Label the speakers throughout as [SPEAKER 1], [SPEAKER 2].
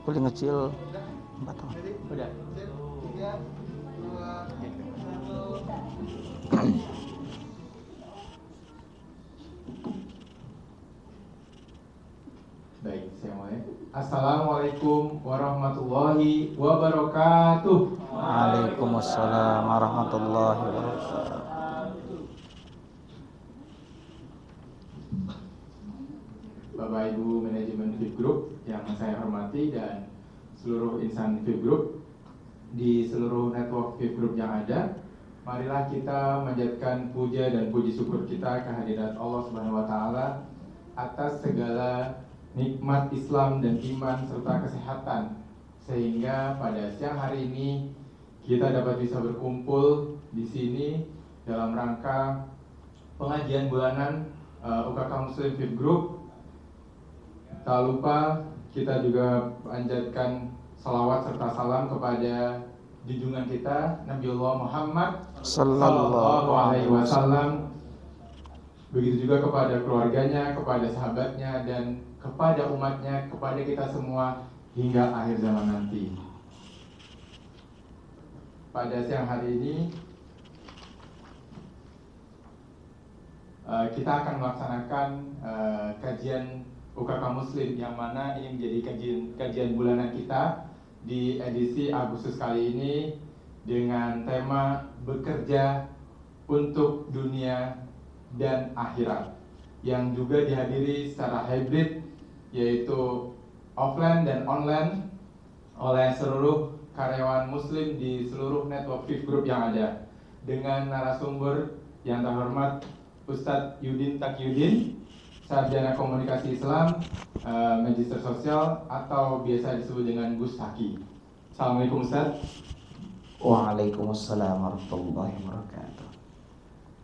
[SPEAKER 1] Boleh ngecil 4 tahun.
[SPEAKER 2] Udah. Baik, saya mulai. Assalamualaikum warahmatullahi wabarakatuh.
[SPEAKER 1] Waalaikumsalam warahmatullahi wabarakatuh.
[SPEAKER 2] Bapak Ibu manajemen VIP Group yang saya hormati dan seluruh insan VIP Group di seluruh network VIP Group yang ada, marilah kita manjatkan puja dan puji syukur kita kehadirat Allah Subhanahu wa taala atas segala nikmat Islam dan iman serta kesehatan, sehingga pada siang hari ini kita dapat bisa berkumpul di sini dalam rangka pengajian bulanan UKK Muslim VIP Group. Tak lupa kita juga panjatkan salawat serta salam kepada junjungan kita Nabiullah Muhammad Sallallahu Alaihi Wasallam. Begitu juga kepada keluarganya, kepada sahabatnya, dan kepada umatnya, kepada kita semua hingga akhir zaman nanti. Pada siang hari ini kita akan melaksanakan kajian UKK Muslim, yang mana ini menjadi kajian bulanan kita di edisi Agustus kali ini dengan tema bekerja untuk dunia dan akhirat, yang juga dihadiri secara hybrid, yaitu offline dan online oleh seluruh karyawan Muslim di seluruh network VIP Group yang ada, dengan narasumber yang terhormat Ustadz Yudin Takyudin, Sarjana Komunikasi Islam, Magister Sosial, atau biasa disebut dengan Gus Taki. Assalamualaikum Ustaz.
[SPEAKER 1] Waalaikumsalam warahmatullahi wabarakatuh.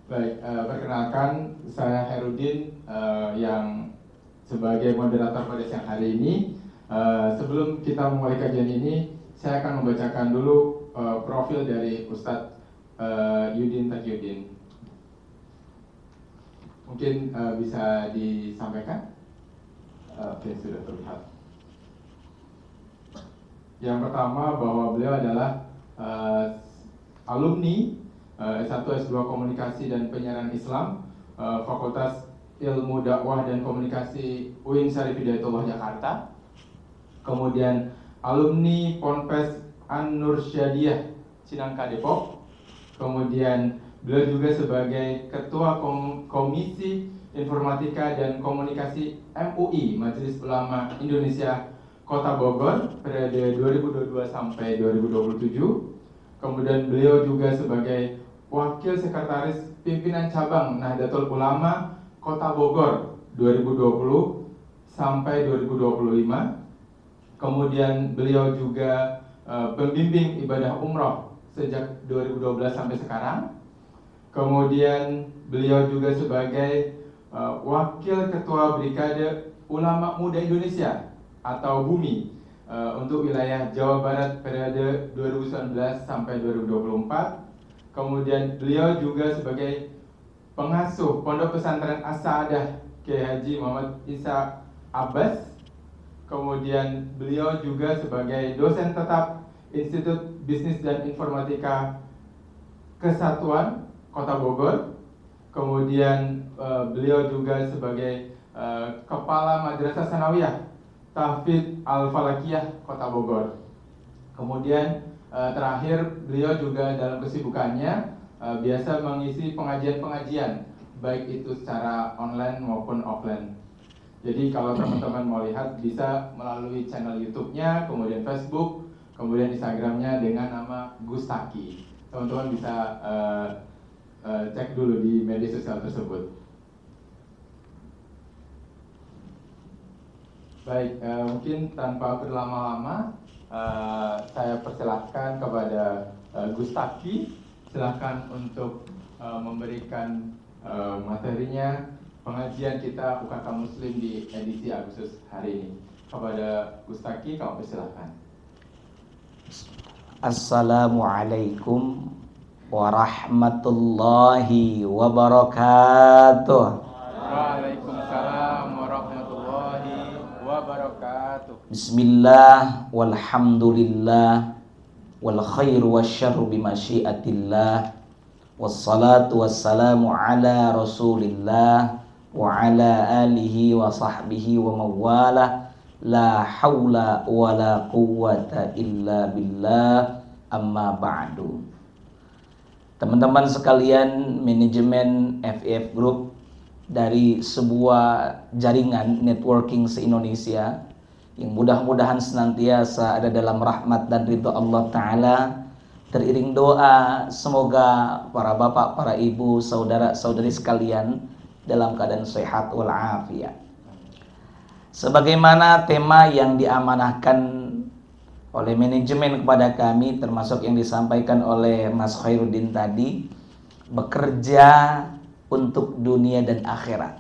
[SPEAKER 2] Baik, perkenalkan saya Herudin yang sebagai moderator pada siang hari ini. Sebelum kita mulai kajian ini, saya akan membacakan dulu profil dari Ustadz Yudin Takyudin. Mungkin bisa disampaikan? Oke, sudah terlihat. Yang pertama, bahwa beliau adalah alumni S1 S2 Komunikasi dan Penyiaran Islam, Fakultas Ilmu Dakwah dan Komunikasi UIN Syarif Hidayatullah Jakarta. Kemudian alumni Ponpes An-Nur Syadiyah Cinangka Depok. Kemudian beliau juga sebagai Ketua Komisi Informatika dan Komunikasi MUI Majelis Ulama Indonesia Kota Bogor periode 2022 sampai 2027. Kemudian beliau juga sebagai Wakil Sekretaris Pimpinan Cabang Nahdlatul Ulama Kota Bogor 2020 sampai 2025. Kemudian beliau juga pembimbing ibadah umroh sejak 2012 sampai sekarang. Kemudian beliau juga sebagai Wakil Ketua Brigade Ulama Muda Indonesia atau BUMI untuk wilayah Jawa Barat periode 2019 sampai 2024. Kemudian beliau juga sebagai pengasuh Pondok Pesantren As-Sa'adah Kiai Haji Muhammad Isa Abbas. Kemudian beliau juga sebagai dosen tetap Institut Bisnis dan Informatika Kesatuan Kota Bogor. Kemudian beliau juga sebagai Kepala Madrasah Sanawiyah Tahfidz Al-Falakiyah Kota Bogor. Kemudian terakhir, beliau juga dalam kesibukannya biasa mengisi pengajian-pengajian, baik itu secara online maupun offline. Jadi kalau teman-teman mau lihat, bisa melalui channel YouTube-nya, kemudian Facebook, kemudian Instagram-nya dengan nama Gus Taki. Teman-teman bisa cek dulu di media sosial tersebut. Baik, mungkin tanpa berlama-lama saya persilahkan kepada Gus Taki. Silahkan untuk memberikan materinya pengajian kita UKK Muslim di edisi Agustus hari ini. Kepada Gus Taki, kamu persilahkan.
[SPEAKER 1] Assalamualaikum warahmatullahi wabarakatuh.
[SPEAKER 2] Waalaikumsalam warahmatullahi wabarakatuh.
[SPEAKER 1] Bismillah walhamdulillah wal khairu wasyarru bimasyiatillah wassalatu wassalamu ala rasulillah wa ala alihi wa sahbihi wa mawalah la hawla wa la quwwata illa billah amma ba'du. Teman-teman sekalian, manajemen FEF Group dari sebuah jaringan networking se-Indonesia yang mudah-mudahan senantiasa ada dalam rahmat dan ridha Allah Ta'ala, teriring doa semoga para bapak, para ibu, saudara-saudari sekalian dalam keadaan sehat walafiat. Sebagaimana tema yang diamanahkan oleh manajemen kepada kami, termasuk yang disampaikan oleh Mas Khairuddin tadi, bekerja untuk dunia dan akhirat.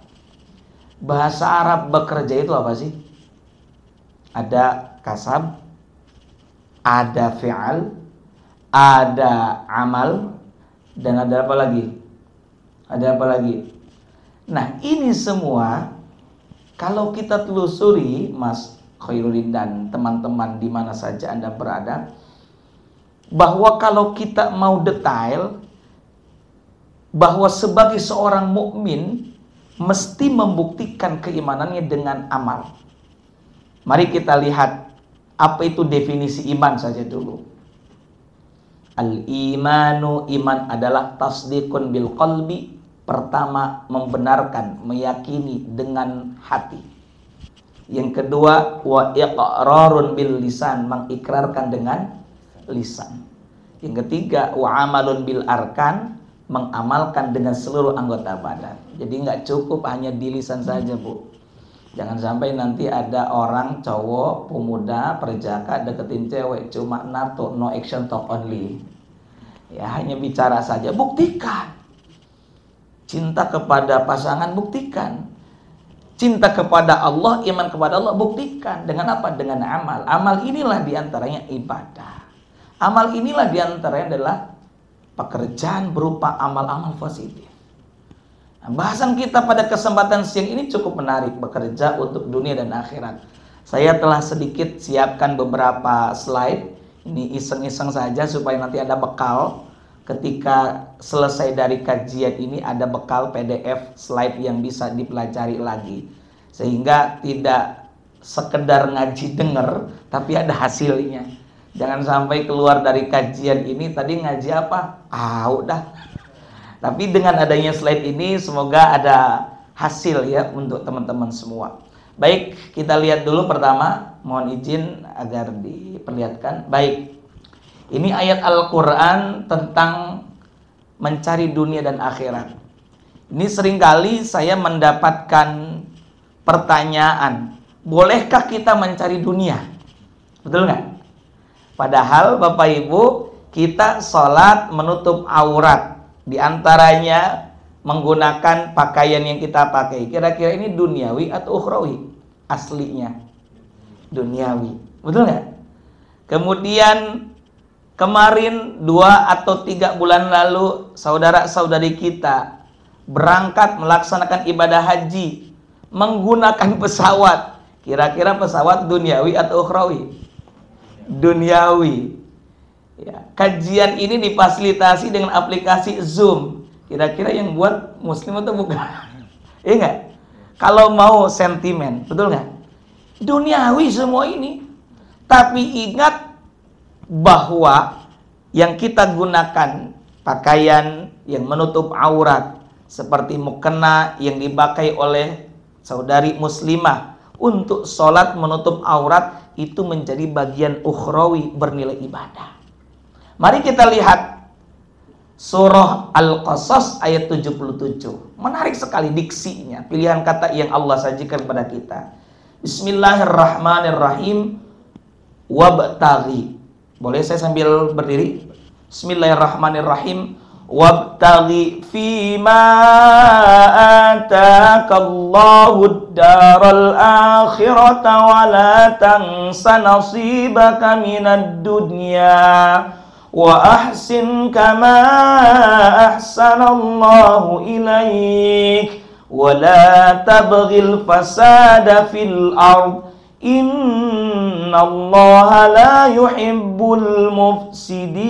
[SPEAKER 1] Bahasa Arab bekerja itu apa sih? Ada kasab, ada fi'al, ada amal, dan ada apa lagi? Ada apa lagi? Nah, ini semua kalau kita telusuri, Mas Khairuddin dan teman-teman di mana saja Anda berada, bahwa kalau kita mau detail, bahwa sebagai seorang mukmin mesti membuktikan keimanannya dengan amal. Mari kita lihat apa itu definisi iman saja dulu. Al-imanu, iman adalah tasdiqun bil qalbi. Pertama, membenarkan, meyakini dengan hati. Yang kedua, wa iqrarun bil lisan, mengikrarkan dengan lisan. Yang ketiga, wa amalun bil arkan, mengamalkan dengan seluruh anggota badan. Jadi nggak cukup hanya di lisan saja, Bu. Jangan sampai nanti ada orang cowok, pemuda, perjaka deketin cewek cuma nato, no action talk only. Ya, hanya bicara saja. Buktikan. Cinta kepada pasangan, buktikan. Cinta kepada Allah, iman kepada Allah, buktikan. Dengan apa? Dengan amal. Amal inilah diantaranya ibadah. Amal inilah diantaranya adalah pekerjaan berupa amal-amal positif. Nah, bahasan kita pada kesempatan siang ini cukup menarik, bekerja untuk dunia dan akhirat. Saya telah sedikit siapkan beberapa slide. Ini iseng-iseng saja supaya nanti ada bekal. Ketika selesai dari kajian ini ada bekal PDF slide yang bisa dipelajari lagi. Sehingga tidak sekedar ngaji denger, tapi ada hasilnya. Jangan sampai keluar dari kajian ini, tadi ngaji apa? Udah. Tapi dengan adanya slide ini semoga ada hasil ya untuk teman-teman semua. Baik, kita lihat dulu pertama. Mohon izin agar diperlihatkan. Baik, ini ayat Al-Quran tentang mencari dunia dan akhirat. Ini seringkali saya mendapatkan pertanyaan, bolehkah kita mencari dunia? Betul nggak? Padahal Bapak Ibu, kita sholat menutup aurat. Di antaranya menggunakan pakaian yang kita pakai. Kira-kira ini duniawi atau ukhrawi? Aslinya duniawi. Betul nggak? Kemudian kemarin 2 atau 3 bulan lalu saudara-saudari kita berangkat melaksanakan ibadah haji menggunakan pesawat. Kira-kira pesawat duniawi atau ukhrawi? Duniawi. Ya, kajian ini difasilitasi dengan aplikasi Zoom. Kira-kira yang buat muslim atau bukan? Iya nggak? Kalau mau sentimen, betul nggak? Duniawi semua ini. Tapi ingat bahwa yang kita gunakan pakaian yang menutup aurat seperti mukena yang dipakai oleh saudari muslimah untuk sholat menutup aurat itu menjadi bagian ukhrawi bernilai ibadah. Mari kita lihat surah Al-Qasas ayat 77. Menarik sekali diksinya, pilihan kata yang Allah sajikan kepada kita. Bismillahirrahmanirrahim. Wabtaghi. Boleh saya sambil berdiri? Bismillahirrahmanirrahim. Wabtaghi fima atakallahu ad-daral akhirata wa la tansa nasibaka minad dunya. Wa ahsin kama ahsanallahu ilaik wa la tabghil fasada fil ard Innallaha la yuhibbul mufsidin.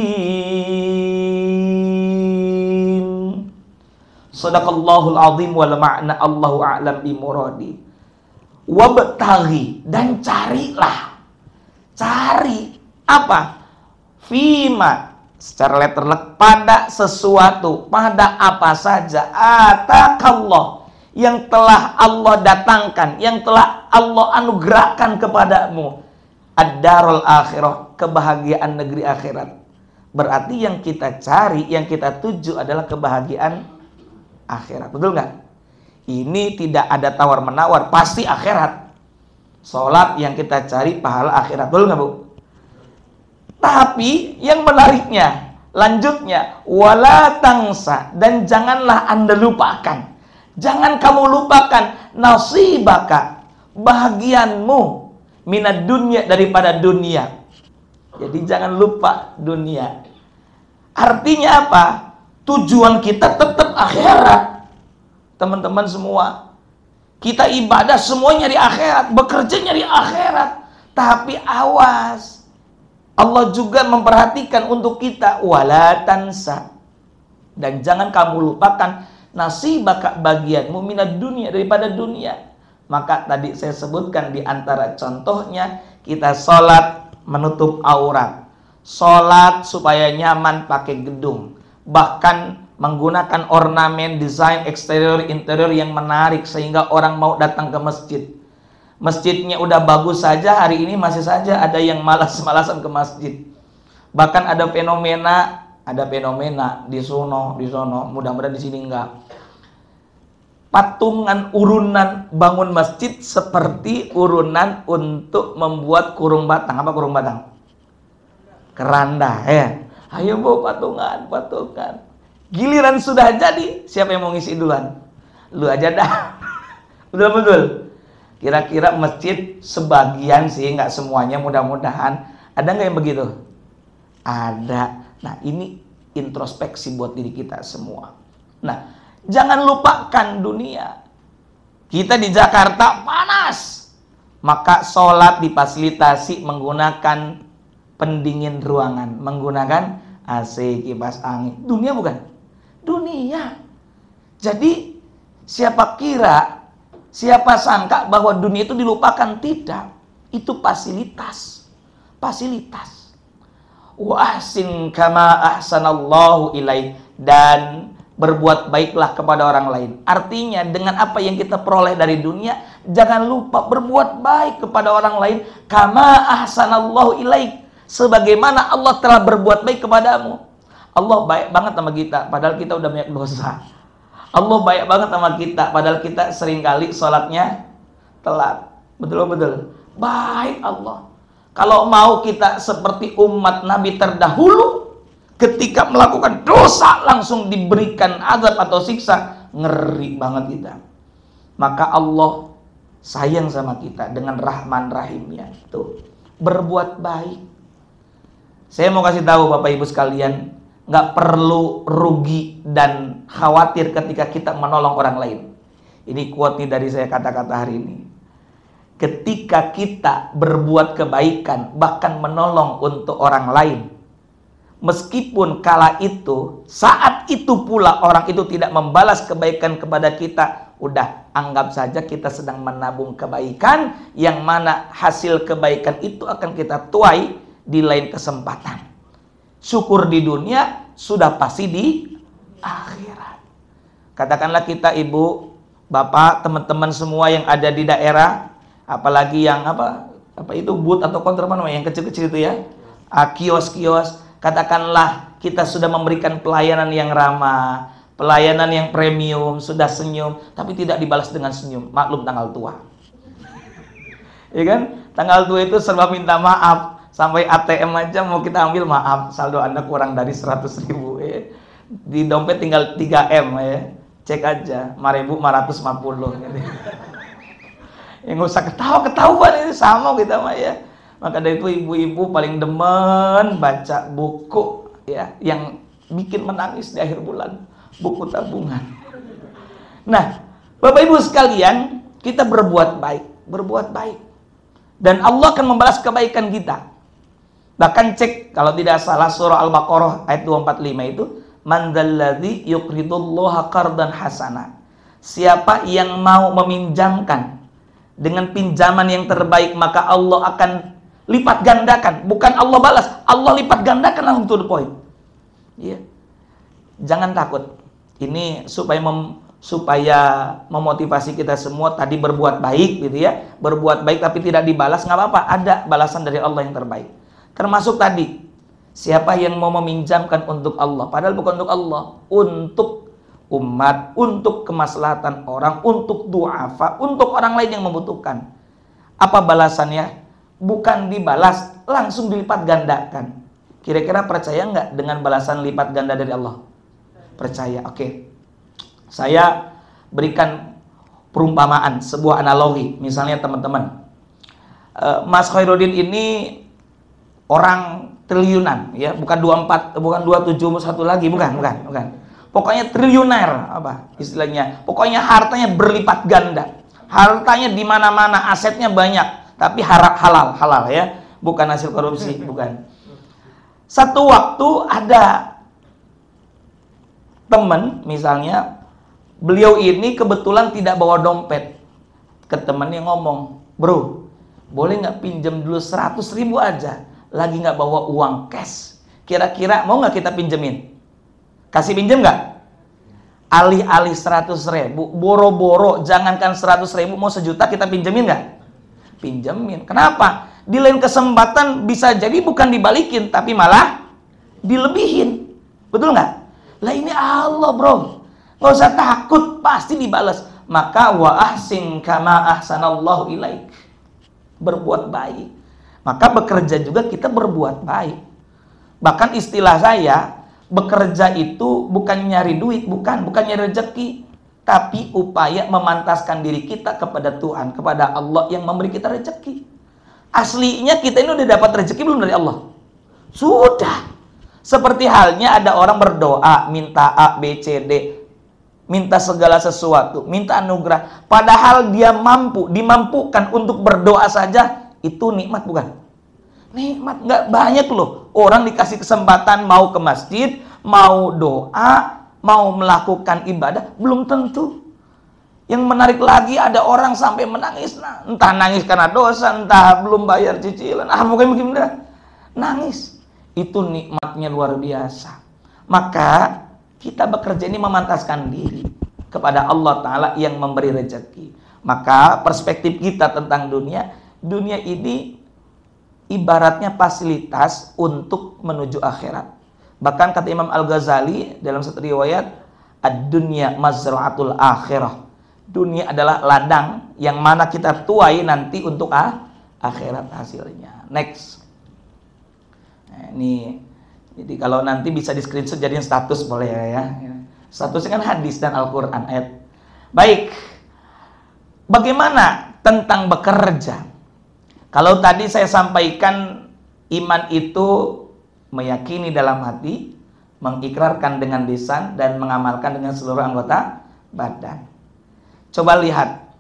[SPEAKER 1] Shadaqallahul azim wal ma'na Allahu a'lam bi muradi. Wabtaghi, dan carilah. Cari apa? Fima, secara letterlek, pada sesuatu, pada apa saja atakallah, yang telah Allah datangkan, yang telah Allah anugerahkan kepadamu, ad-darul akhirah, kebahagiaan negeri akhirat. Berarti yang kita cari, yang kita tuju adalah kebahagiaan akhirat. Betul nggak? Ini tidak ada tawar-menawar, pasti akhirat. Sholat yang kita cari pahala akhirat. Betul nggak, Bu? Tapi yang menariknya, lanjutnya, wala tangsa, dan janganlah Anda lupakan. Jangan kamu lupakan nasibaka, bahagianmu, minad dunya, daripada dunia. Jadi jangan lupa dunia. Artinya apa? Tujuan kita tetap akhirat. Teman-teman semua, kita ibadah semua nyari akhirat, bekerja nyari akhirat. Tapi awas, Allah juga memperhatikan untuk kita, wala tansa, dan jangan kamu lupakan nasibaka, bagianmu, minad dunia, daripada dunia. Maka tadi saya sebutkan di antara contohnya, kita sholat menutup aurat, sholat supaya nyaman pakai gedung, bahkan menggunakan ornamen, desain eksterior interior yang menarik sehingga orang mau datang ke masjid. Masjidnya udah bagus saja, hari ini masih saja ada yang malas-malasan ke masjid. Bahkan ada fenomena di sono, mudah-mudahan di sini enggak. Patungan urunan bangun masjid seperti urunan untuk membuat kurung batang. Apa kurung batang? Keranda, ya. Ayo Bu, patungan. Giliran sudah jadi, siapa yang mau ngisi duluan? Lu aja dah. Betul-betul. Kira-kira masjid sebagian sih, nggak semuanya, mudah-mudahan. Ada nggak yang begitu? Ada. Nah, ini introspeksi buat diri kita semua. Nah, jangan lupakan dunia. Kita di Jakarta panas, maka sholat difasilitasi menggunakan pendingin ruangan, menggunakan AC, kipas angin. Dunia bukan? Dunia. Jadi siapa sangka bahwa dunia itu dilupakan? Tidak. Itu fasilitas. Wa ahsin kama ahsanallahu ilaik, dan berbuat baiklah kepada orang lain. Artinya dengan apa yang kita peroleh dari dunia, jangan lupa berbuat baik kepada orang lain. Kama ahsanallahu ilaik, sebagaimana Allah telah berbuat baik kepadamu. Allah baik banget sama kita, padahal kita udah banyak dosa. Allah baik banget sama kita, padahal kita seringkali sholatnya telat. Betul. Baik Allah. Kalau mau kita seperti umat Nabi terdahulu, ketika melakukan dosa langsung diberikan azab atau siksa, ngeri banget kita. Maka Allah sayang sama kita dengan Rahman Rahimnya. Tuh, berbuat baik. Saya mau kasih tahu Bapak Ibu sekalian, nggak perlu rugi dan khawatir ketika kita menolong orang lain. Ini quote nih dari saya, kata-kata hari ini. Ketika kita berbuat kebaikan, bahkan menolong untuk orang lain, meskipun kala itu, saat itu pula orang itu tidak membalas kebaikan kepada kita, udah anggap saja kita sedang menabung kebaikan, yang mana hasil kebaikan itu akan kita tuai di lain kesempatan. Syukur di dunia, sudah pasti di akhirat. Katakanlah kita ibu, bapak, teman-teman semua yang ada di daerah, apalagi yang apa itu booth atau counter yang kecil-kecil itu ya, kios-kios, katakanlah kita sudah memberikan pelayanan yang ramah, pelayanan yang premium, sudah senyum, tapi tidak dibalas dengan senyum. Maklum tanggal tua. Ya kan? Tanggal tua itu serba minta maaf. Sampai ATM aja mau kita ambil, maaf, saldo Anda kurang dari 100.000 ya. Di dompet tinggal 3M ya. Cek aja, 5.550 gitu. Yang nggak usah ketahuan ini sama kita mah ya. Maka dari itu ibu-ibu paling demen baca buku ya yang bikin menangis di akhir bulan, buku tabungan. Nah, Bapak Ibu sekalian, kita berbuat baik. Dan Allah akan membalas kebaikan kita. Bahkan cek kalau tidak salah surah Al-Baqarah ayat 245 itu, man dzalladzi yuqridullaha qardan hasana. Siapa yang mau meminjamkan dengan pinjaman yang terbaik, maka Allah akan lipat gandakan. Bukan Allah balas, Allah lipat gandakan, langsung to the point. Ya. Jangan takut. Ini supaya memotivasi kita semua tadi berbuat baik gitu ya. Berbuat baik tapi tidak dibalas, nggak apa-apa. Ada balasan dari Allah yang terbaik. Termasuk tadi, siapa yang mau meminjamkan untuk Allah, padahal bukan untuk Allah, untuk umat, untuk kemaslahatan orang, untuk du'afa, untuk orang lain yang membutuhkan. Apa balasannya? Bukan dibalas, langsung dilipat gandakan. Kira-kira percaya nggak dengan balasan lipat ganda dari Allah? Percaya. Oke. Saya berikan perumpamaan, sebuah analogi. Misalnya teman-teman, Mas Khairuddin ini orang triliunan, ya, bukan 24, bukan 27 lagi, bukan. Pokoknya triliuner, apa istilahnya? Pokoknya hartanya berlipat ganda. Hartanya di mana-mana, asetnya banyak, tapi halal ya, bukan hasil korupsi, bukan. Satu waktu ada teman, misalnya beliau ini kebetulan tidak bawa dompet. Ke temannya ngomong, bro, boleh nggak pinjam dulu 100.000 aja, lagi nggak bawa uang cash. Kira-kira mau nggak kita pinjemin? Kasih pinjem nggak? Alih-alih 100.000, boro-boro, jangankan 100.000, mau 1 juta kita pinjemin nggak? Pinjemin. Kenapa? Di lain kesempatan bisa jadi bukan dibalikin, tapi malah dilebihin. Betul nggak? Lah ini Allah, bro. Nggak usah takut, pasti dibalas. Maka wa ahsin kama ahsanallahu ilaik. Berbuat baik. Maka bekerja juga kita berbuat baik. Bahkan istilah saya, bekerja itu bukan nyari duit, bukan nyari rezeki, tapi upaya memantaskan diri kita kepada Tuhan, kepada Allah yang memberi kita rezeki. Aslinya kita ini udah dapat rezeki belum dari Allah? Sudah. Seperti halnya ada orang berdoa, minta A, B, C, D, minta segala sesuatu, minta anugerah. Padahal dia dimampukan untuk berdoa saja, itu nikmat bukan? Nikmat. Nggak banyak loh orang dikasih kesempatan mau ke masjid, mau doa, mau melakukan ibadah, belum tentu. Yang menarik lagi ada orang sampai menangis, entah nangis karena dosa, entah belum bayar cicilan, pokoknya begini, nangis. Itu nikmatnya luar biasa. Maka kita bekerja ini memantaskan diri kepada Allah Ta'ala yang memberi rezeki. Maka perspektif kita tentang dunia ini ibaratnya fasilitas untuk menuju akhirat. Bahkan kata Imam Al-Ghazali dalam satu riwayat, ad-dunya mazra'atul akhirah. Dunia adalah ladang yang mana kita tuai nanti untuk akhirat hasilnya. Next. Nah, ini jadi kalau nanti bisa di screenshot jadiin status boleh ya. Statusnya kan hadis dan Al-Qur'an ayat. Baik. Bagaimana tentang bekerja? Kalau tadi saya sampaikan iman itu meyakini dalam hati, mengikrarkan dengan lisan, dan mengamalkan dengan seluruh anggota badan. Coba lihat,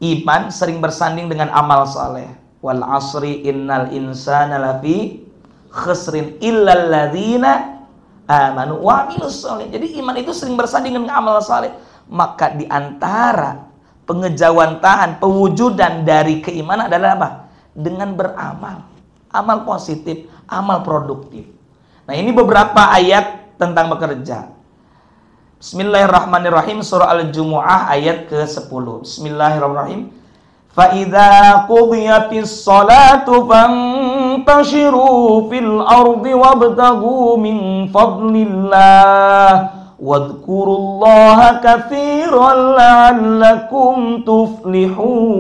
[SPEAKER 1] iman sering bersanding dengan amal soleh. Wal asri innal insana lafi khusrin illal ladzina amanu wa amilus soleh. Jadi iman itu sering bersanding dengan amal soleh. Maka di antara pengejawantahan, pewujudan dari keimanan adalah apa? Dengan beramal. Amal positif, amal produktif. Nah, ini beberapa ayat tentang bekerja. Bismillahirrahmanirrahim, surah Al-Jumu'ah ayat ke-10. Bismillahirrahmanirrahim. Fa idza qudiyatis salatu fantashiru fil ardi wabtaghu min fadlillah wadhkurullaha katsiran la'allakum tuflihun.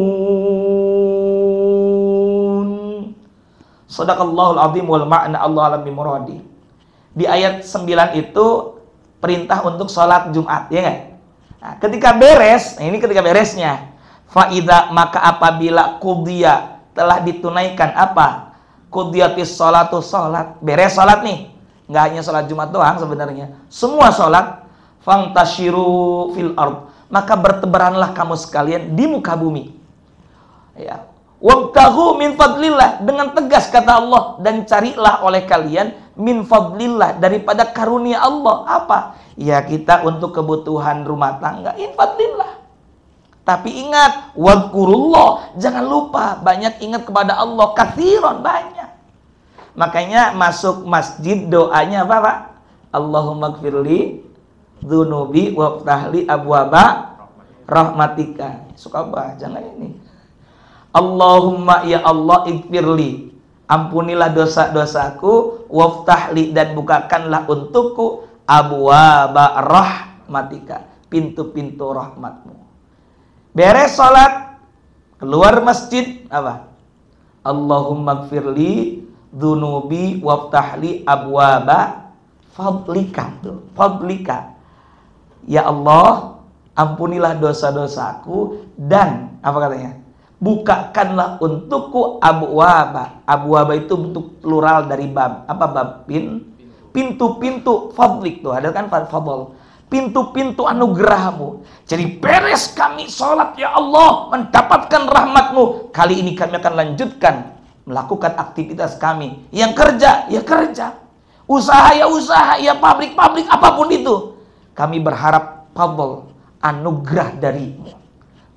[SPEAKER 1] Shadaqallahul azim wal ma'na Allah alam bimuradi. Di ayat 9 itu perintah untuk sholat Jumat, ya nggak? Nah, ketika beres, nah ini ketika beresnya, faida maka apabila qudhiya telah ditunaikan apa? Qudhiyatis sholatu, sholat, beres sholat nih, nggak hanya sholat Jumat doang sebenarnya, semua sholat, fangtashiru fil ard, maka bertebaranlah kamu sekalian di muka bumi. Ya, Wabtaghu min fadlillah, dengan tegas kata Allah, dan carilah oleh kalian min fadlillah, daripada karunia Allah. Apa? Ya kita untuk kebutuhan rumah tangga, in fadlillah. Tapi ingat, wadhkurullah, jangan lupa banyak ingat kepada Allah, katsiran, banyak. Makanya masuk masjid doanya apa, Pak? Allahumma gfirli dzunubi waftahli abwaba rahmatika. Suka bah, jangan ini. Allahumma ya Allah ikfirli, ampunilah dosa-dosaku, waftahli, dan bukakanlah untukku abwaba rahmatika, pintu-pintu rahmatmu. Beres salat, keluar masjid, apa? Allahumma gfirli dzunubi waftahli abwaba fadlika. Fadlika. Ya Allah, ampunilah dosa-dosaku, dan apa katanya? Bukakanlah untukku abwaba. Abwaba itu bentuk plural dari bab. Apa bab? Pintu-pintu fadlik tuh, ada kan fadl. Pintu-pintu anugerahmu. Jadi beres kami sholat, ya Allah, mendapatkan rahmatmu. Kali ini kami akan lanjutkan melakukan aktivitas kami. Yang kerja, ya kerja. Usaha, ya pabrik-pabrik, apapun itu. Kami berharap fadl, anugerah darimu.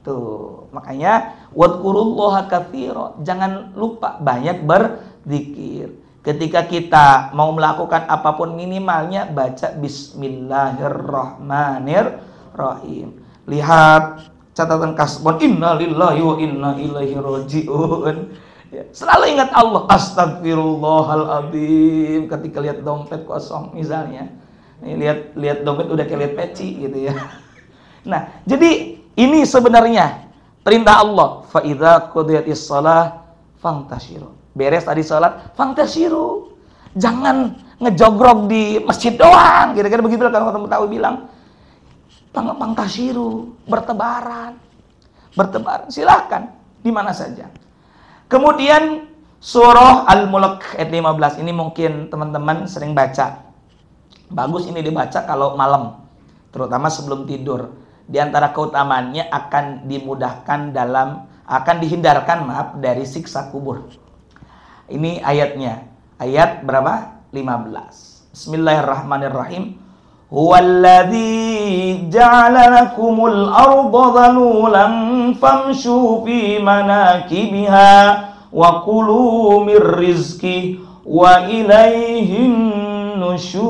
[SPEAKER 1] Tuh, makanya wadhkurullaha katsira, jangan lupa banyak berzikir. Ketika kita mau melakukan apapun, minimalnya baca bismillahirrahmanirrahim. Lihat catatan kasbon, innalillahi wa inna ilaihi rajiun. Ya, selalu ingat Allah, astagfirullahaladzim. Ketika lihat dompet kosong misalnya, nih lihat dompet udah kayak lihat peci gitu ya. Nah, jadi ini sebenarnya perintah Allah. Fa idza qudiyatis shalah fantashiru. Beres tadi salat, fantashiru. Jangan ngejogrok di masjid doang. Kira-kira begitu lah kalau teman tahu bilang. Fantashiru, bertebaran. Bertebaran, silakan di mana saja. Kemudian surah Al-Mulk ayat 15 ini mungkin teman-teman sering baca. Bagus ini dibaca kalau malam, terutama sebelum tidur. Di antara keutamaannya akan dimudahkan akan dihindarkan dari siksa kubur. Ini ayatnya. Ayat berapa? 15. Bismillahirrahmanirrahim. Huwallazi ja'ala lakumul arda dhalulan famshu fi manakibiha wa kulu mir rizqi wa ilaihin nusyur.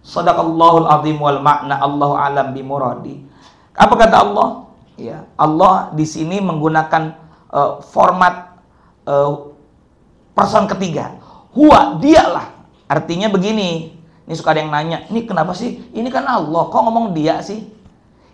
[SPEAKER 1] Shadaqallahul azim wal makna Allahu alam bimuradi. Apa kata Allah? Ya, Allah di sini menggunakan format person ketiga. Huwa, dialah. Artinya begini. Ini suka ada yang nanya, ini kenapa sih? Ini kan Allah, kok ngomong dia sih?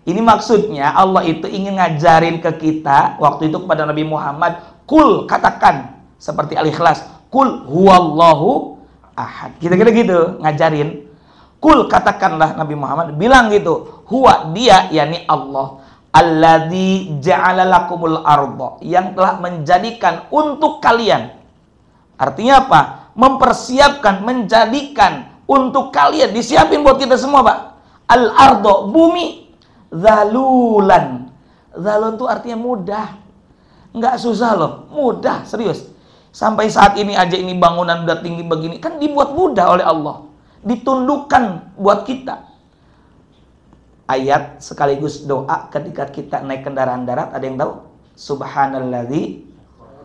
[SPEAKER 1] Ini maksudnya Allah itu ingin ngajarin ke kita waktu itu kepada Nabi Muhammad, kul, katakan seperti Al-Ikhlas, kul huwallahu ahad. Kira-kira gitu ngajarin. Kul, katakanlah Nabi Muhammad, bilang gitu, huwa, dia, yakni Allah, alladzi ja'ala lakumul arda, yang telah menjadikan untuk kalian. Artinya apa? Mempersiapkan, menjadikan untuk kalian, disiapin buat kita semua, Pak. Al-arda, bumi, zalulan. Zalun itu artinya mudah. Nggak susah loh, mudah, serius. Sampai saat ini aja ini bangunan udah tinggi begini, kan dibuat mudah oleh Allah. Ditundukkan buat kita. Ayat sekaligus doa ketika kita naik kendaraan darat, ada yang tahu? Subhanalladzi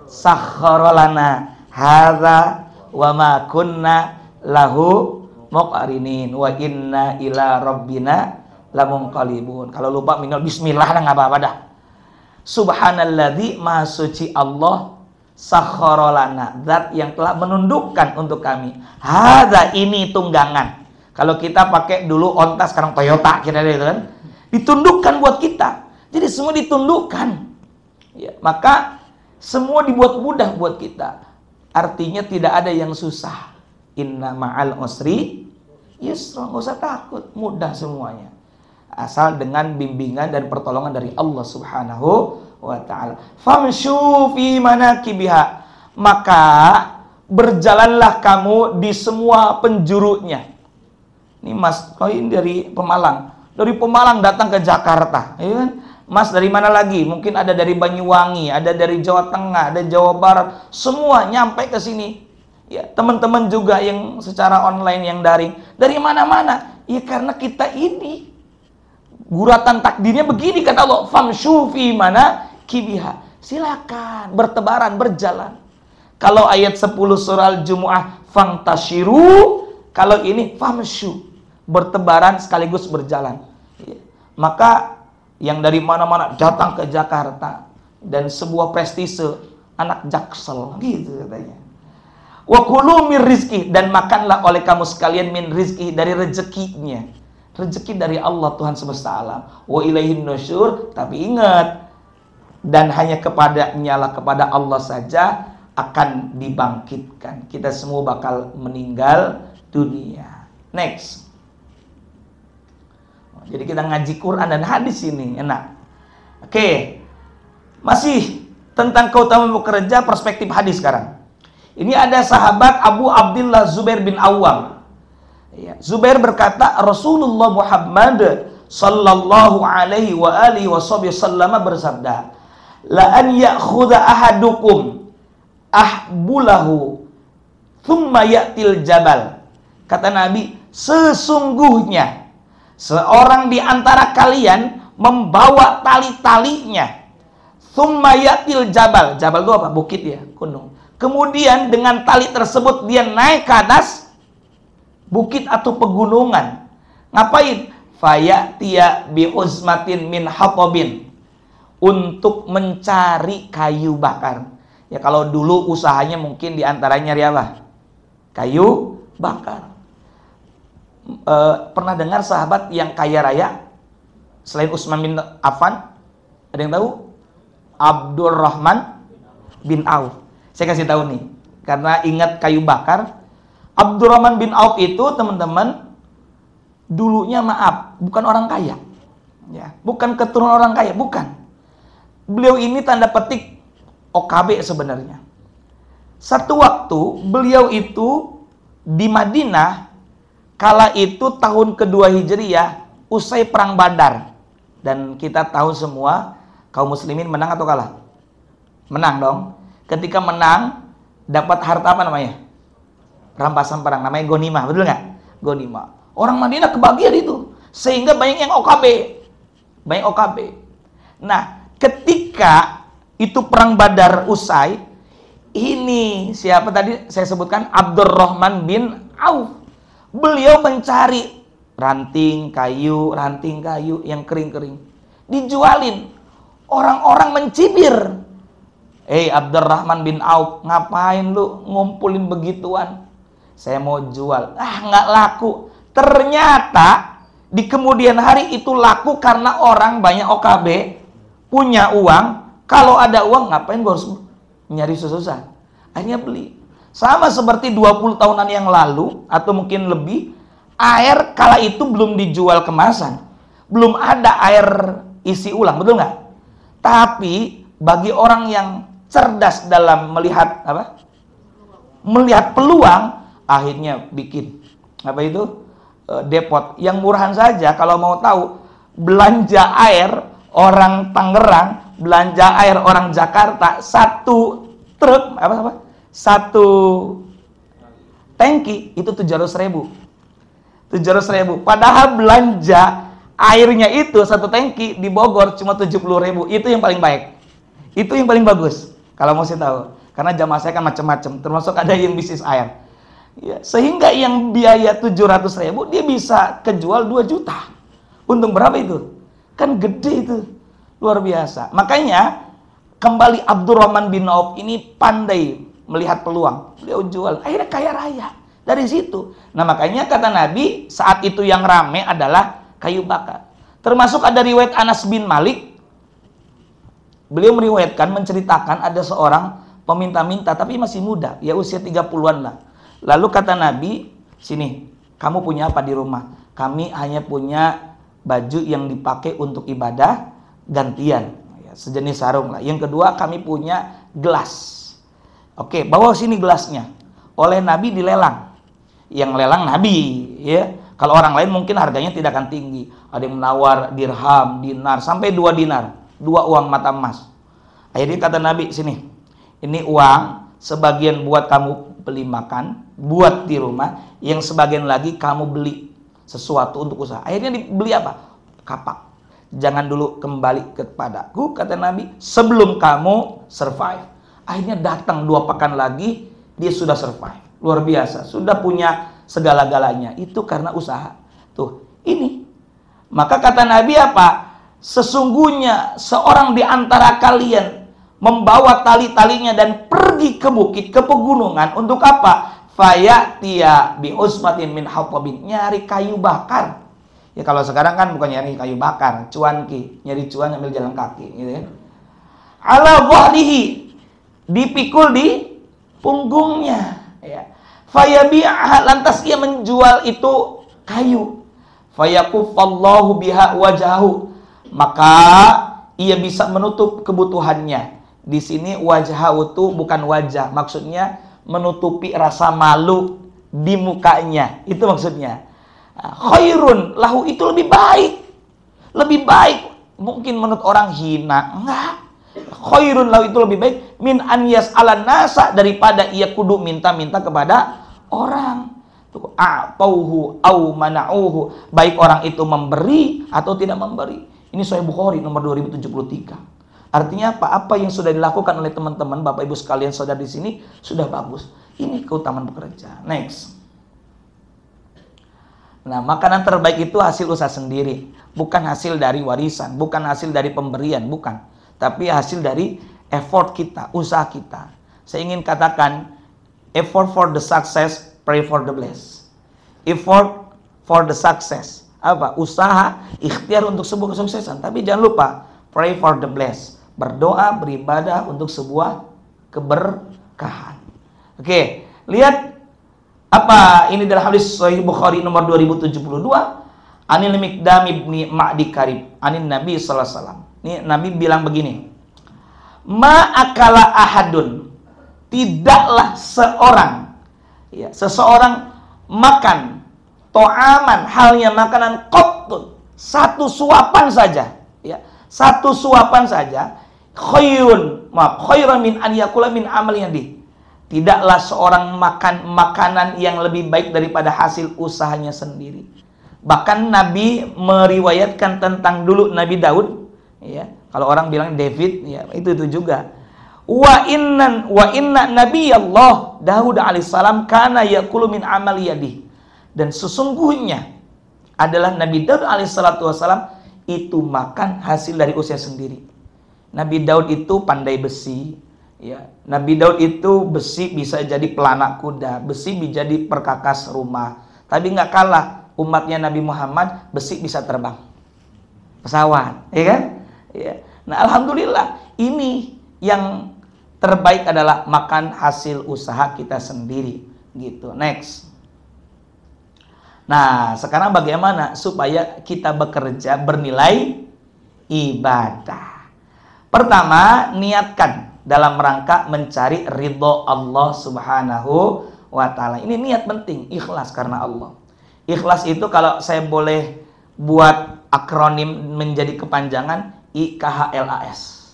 [SPEAKER 1] sakhkhara lana hadza wa ma kunna lahu muqrinin wa inna ila rabbina lamunqalibun. Kalau lupa minal bismillah lah enggak apa-apa dah. Subhanalladzi, maha suci Allah, sakhkhara lana, zat yang telah menundukkan untuk kami. Hadza, ini tunggangan. Kalau kita pakai dulu onta, sekarang Toyota, kira-kira itu kan. Ditundukkan buat kita. Jadi semua ditundukkan. Ya, maka semua dibuat mudah buat kita. Artinya tidak ada yang susah. Inna ma'al usri yusra. Nggak usah takut, mudah semuanya. Asal dengan bimbingan dan pertolongan dari Allah Subhanahu wa ta'ala. Famshu fi manakibiha, maka berjalanlah kamu di semua penjurunya. Ini Mas Koin dari Pemalang. Dari Pemalang datang ke Jakarta, ya kan? Mas dari mana lagi? Mungkin ada dari Banyuwangi, ada dari Jawa Tengah, ada Jawa Barat, semua nyampe ke sini. Ya, teman-teman juga yang secara online, yang daring, dari mana-mana. Ya karena kita ini guratan takdirnya begini kan Allah, famshu fi mana kibiha. Silakan bertebaran, berjalan. Kalau ayat 10 surah Al-Jumu'ah fantashiru, kalau ini famshu, bertebaran sekaligus berjalan. Ya. Maka yang dari mana-mana datang ke Jakarta, dan sebuah prestise anak Jaksel gitu katanya. Wa kulu min rizki, dan makanlah oleh kamu sekalian min rizki, dari rezekinya. Rezeki dari Allah Tuhan semesta alam. Wa ilaihin nusyur, tapi ingat, dan hanya kepada-Nyalah, kepada Allah saja akan dibangkitkan. Kita semua bakal meninggal dunia. Next. Jadi kita ngaji Quran dan hadis ini enak. Oke. Masih tentang keutamaan bekerja, perspektif hadis sekarang. Ini ada sahabat Abu Abdullah Zubair bin Awam. Ya, Zubair berkata, Rasulullah Muhammad sallallahu alaihi wa alihi wasallam bersabda, la an ya'khudha ahadukum ahbulahu thumma ya'til jabal. Kata Nabi, sesungguhnya seorang di antara kalian membawa tali-talinya, thumma ya'til jabal. Jabal itu apa? Bukit ya, gunung. Kemudian dengan tali tersebut dia naik ke atas bukit atau pegunungan. Ngapain? Fayatiya bihuzmatin min hatabin, untuk mencari kayu bakar. Ya kalau dulu usahanya mungkin diantaranya nyari apa? Kayu bakar. Pernah dengar sahabat yang kaya raya selain Utsman bin Affan? Ada yang tahu? Abdurrahman bin Auf. Saya kasih tahu nih, karena ingat kayu bakar. Abdurrahman bin Auf itu teman-teman dulunya maaf, bukan orang kaya. Ya, bukan keturunan orang kaya, bukan. Beliau ini tanda petik OKB sebenarnya. Satu waktu beliau itu di Madinah, kala itu tahun kedua Hijriyah, usai perang Badar. Dan kita tahu semua, kaum muslimin menang atau kalah? Menang dong. Ketika menang, dapat harta apa namanya? Rampasan perang, namanya gonimah, betul nggak? Gonimah. Orang Madinah kebagian itu, sehingga banyak yang OKB. Banyak OKB. Nah, ketika itu perang Badar usai, ini siapa tadi saya sebutkan? Abdurrahman bin Auf. Beliau mencari ranting kayu yang kering-kering, dijualin. Orang-orang mencibir. Abdurrahman bin Auf, ngapain lu ngumpulin begituan? Saya mau jual. Nggak laku. Ternyata di kemudian hari itu laku karena orang banyak OKB, punya uang. Kalau ada uang, ngapain gue harus nyari susah-susah? Akhirnya beli. Sama seperti 20 tahunan yang lalu, atau mungkin lebih, air kala itu belum dijual kemasan. Belum ada air isi ulang, betul nggak? Tapi bagi orang yang cerdas dalam melihat apa? Melihat peluang, akhirnya bikin apa itu? Depot yang murahan saja. Kalau mau tahu, belanja air orang Tangerang, belanja air orang Jakarta, satu truk satu tangki itu 700.000. 700.000. Padahal belanja airnya itu satu tangki di Bogor cuma 70.000. Itu yang paling baik. Itu yang paling bagus. Kalau mau sih tahu. Karena jamaah saya kan macam-macam, termasuk ada yang bisnis air. Ya, sehingga yang biaya 700.000 dia bisa kejual 2 juta. Untung berapa itu? Kan gede itu. Luar biasa. Makanya kembali Abdurrahman bin Auf ini pandai melihat peluang. Beliau jual, akhirnya kaya raya dari situ. Nah, makanya kata Nabi, saat itu yang rame adalah kayu bakar. Termasuk ada riwayat Anas bin Malik. Beliau meriwayatkan, menceritakan ada seorang peminta-minta tapi masih muda, ya usia 30-an lah. Lalu kata Nabi, sini, kamu punya apa di rumah? Kami hanya punya baju yang dipakai untuk ibadah gantian, ya, sejenis sarung lah. Yang kedua, kami punya gelas. Oke, bawa sini gelasnya. Oleh Nabi dilelang. Yang lelang Nabi, ya. Kalau orang lain mungkin harganya tidak akan tinggi. Ada yang menawar dirham, dinar, sampai 2 dinar, 2 uang mata emas. Akhirnya kata Nabi, sini, ini uang, sebagian buat kamu beli makan, buat di rumah, yang sebagian lagi kamu beli sesuatu untuk usaha. Akhirnya dibeli apa? Kapak. Jangan dulu kembali kepadaku, kata Nabi, sebelum kamu survive. Akhirnya datang 2 pekan lagi, dia sudah survive. Luar biasa, sudah punya segala-galanya. Itu karena usaha. Tuh, ini. Maka kata Nabi apa? Sesungguhnya seorang di antara kalian membawa tali-talinya dan pergi ke bukit, ke pegunungan. Untuk apa? Fayatiya bi usmatin min hatabin. Nyari kayu bakar. Ya kalau sekarang kan bukan nyari kayu bakar, cuanki, nyari cuan ambil jalan kaki, gitu kan. Ala dhahrihi, dipikul di punggungnya, ya. Fayabi'ah, lantas ia menjual itu kayu. Fayakuffallahu biha wajahu, maka ia bisa menutup kebutuhannya. Di sini wajahu itu bukan wajah, maksudnya menutupi rasa malu di mukanya. Itu maksudnya. Khairun lahu, itu lebih baik. Lebih baik. Mungkin menurut orang hina. Enggak. Khairun lahu, itu lebih baik min an yas'alan nasa, daripada ia kudu minta-minta kepada orang. A'tauhu au mana'uhu, baik orang itu memberi atau tidak memberi. Ini Sahih Bukhari nomor 2073. Artinya apa yang sudah dilakukan oleh teman-teman, Bapak Ibu sekalian, saudara di sini sudah bagus. Ini keutamaan bekerja. Next. Nah, makanan terbaik itu hasil usaha sendiri, bukan hasil dari warisan, bukan hasil dari pemberian, bukan. Tapi hasil dari effort kita, usaha kita. Saya ingin katakan, effort for the success, pray for the bless. Effort for the success. Apa? Usaha, ikhtiar untuk sebuah kesuksesan. Tapi jangan lupa, pray for the bless. Berdoa, beribadah untuk sebuah keberkahan. Oke, lihat apa ini dalam hadis Sahih Bukhari nomor 2072. Anil Miqdam ibni Ma'di Karib, anin Nabi sallallahu alaihi wasallam. Ini Nabi bilang begini. Ma'akala ahadun, tidaklah seseorang makan to'aman, halnya makanan qattun, satu suapan saja, ya, satu suapan saja, khairun min an yakula min amali yadi. Tidaklah seorang makan makanan yang lebih baik daripada hasil usahanya sendiri. Bahkan Nabi meriwayatkan tentang dulu Nabi Daud, ya. Kalau orang bilang David, ya itu juga. Wa inna nabiyallah Daud alaihissalam kana yakulu min amali yadi. Dan sesungguhnya adalah Nabi Daud alaihissalatu wassalam itu makan hasil dari usaha sendiri. Nabi Daud itu pandai besi, ya. Nabi Daud itu besi bisa jadi pelana kuda, besi bisa jadi perkakas rumah. Tapi nggak kalah umatnya Nabi Muhammad, besi bisa terbang, pesawat, ya kan? Ya. Nah, alhamdulillah, ini yang terbaik adalah makan hasil usaha kita sendiri, gitu. Next. Nah, sekarang bagaimana supaya kita bekerja bernilai ibadah? Pertama, niatkan dalam rangka mencari ridho Allah Subhanahu wa ta'ala. Ini niat penting, ikhlas karena Allah. Ikhlas itu kalau saya boleh buat akronim menjadi kepanjangan, IKHLAS.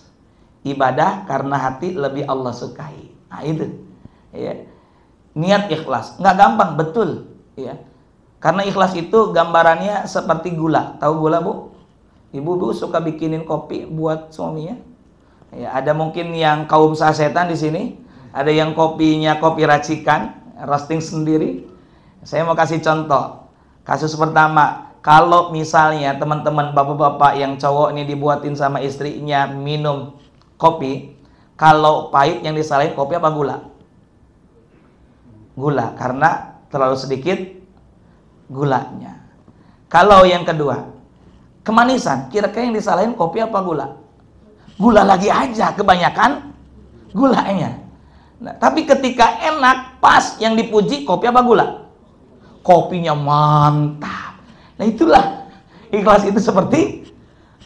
[SPEAKER 1] Ibadah karena hati lebih Allah sukai. Nah itu, ya. Niat ikhlas, nggak gampang, betul, ya. Karena ikhlas itu gambarannya seperti gula. Tahu gula, Bu? Ibu suka bikinin kopi buat suaminya. Ya, ada mungkin yang kaum sasetan di sini, ada yang kopinya kopi racikan, roasting sendiri. Saya mau kasih contoh. Kasus pertama, kalau misalnya teman-teman bapak-bapak yang cowok ini dibuatin sama istrinya minum kopi, kalau pahit yang disalahin kopi apa gula? Gula, karena terlalu sedikit gulanya. Kalau yang kedua, kemanisan, kira-kira yang disalahin kopi apa gula? Gula lagi aja, kebanyakan gulanya. Nah, tapi ketika enak, pas yang dipuji kopi apa gula? Kopinya mantap. Nah itulah ikhlas itu seperti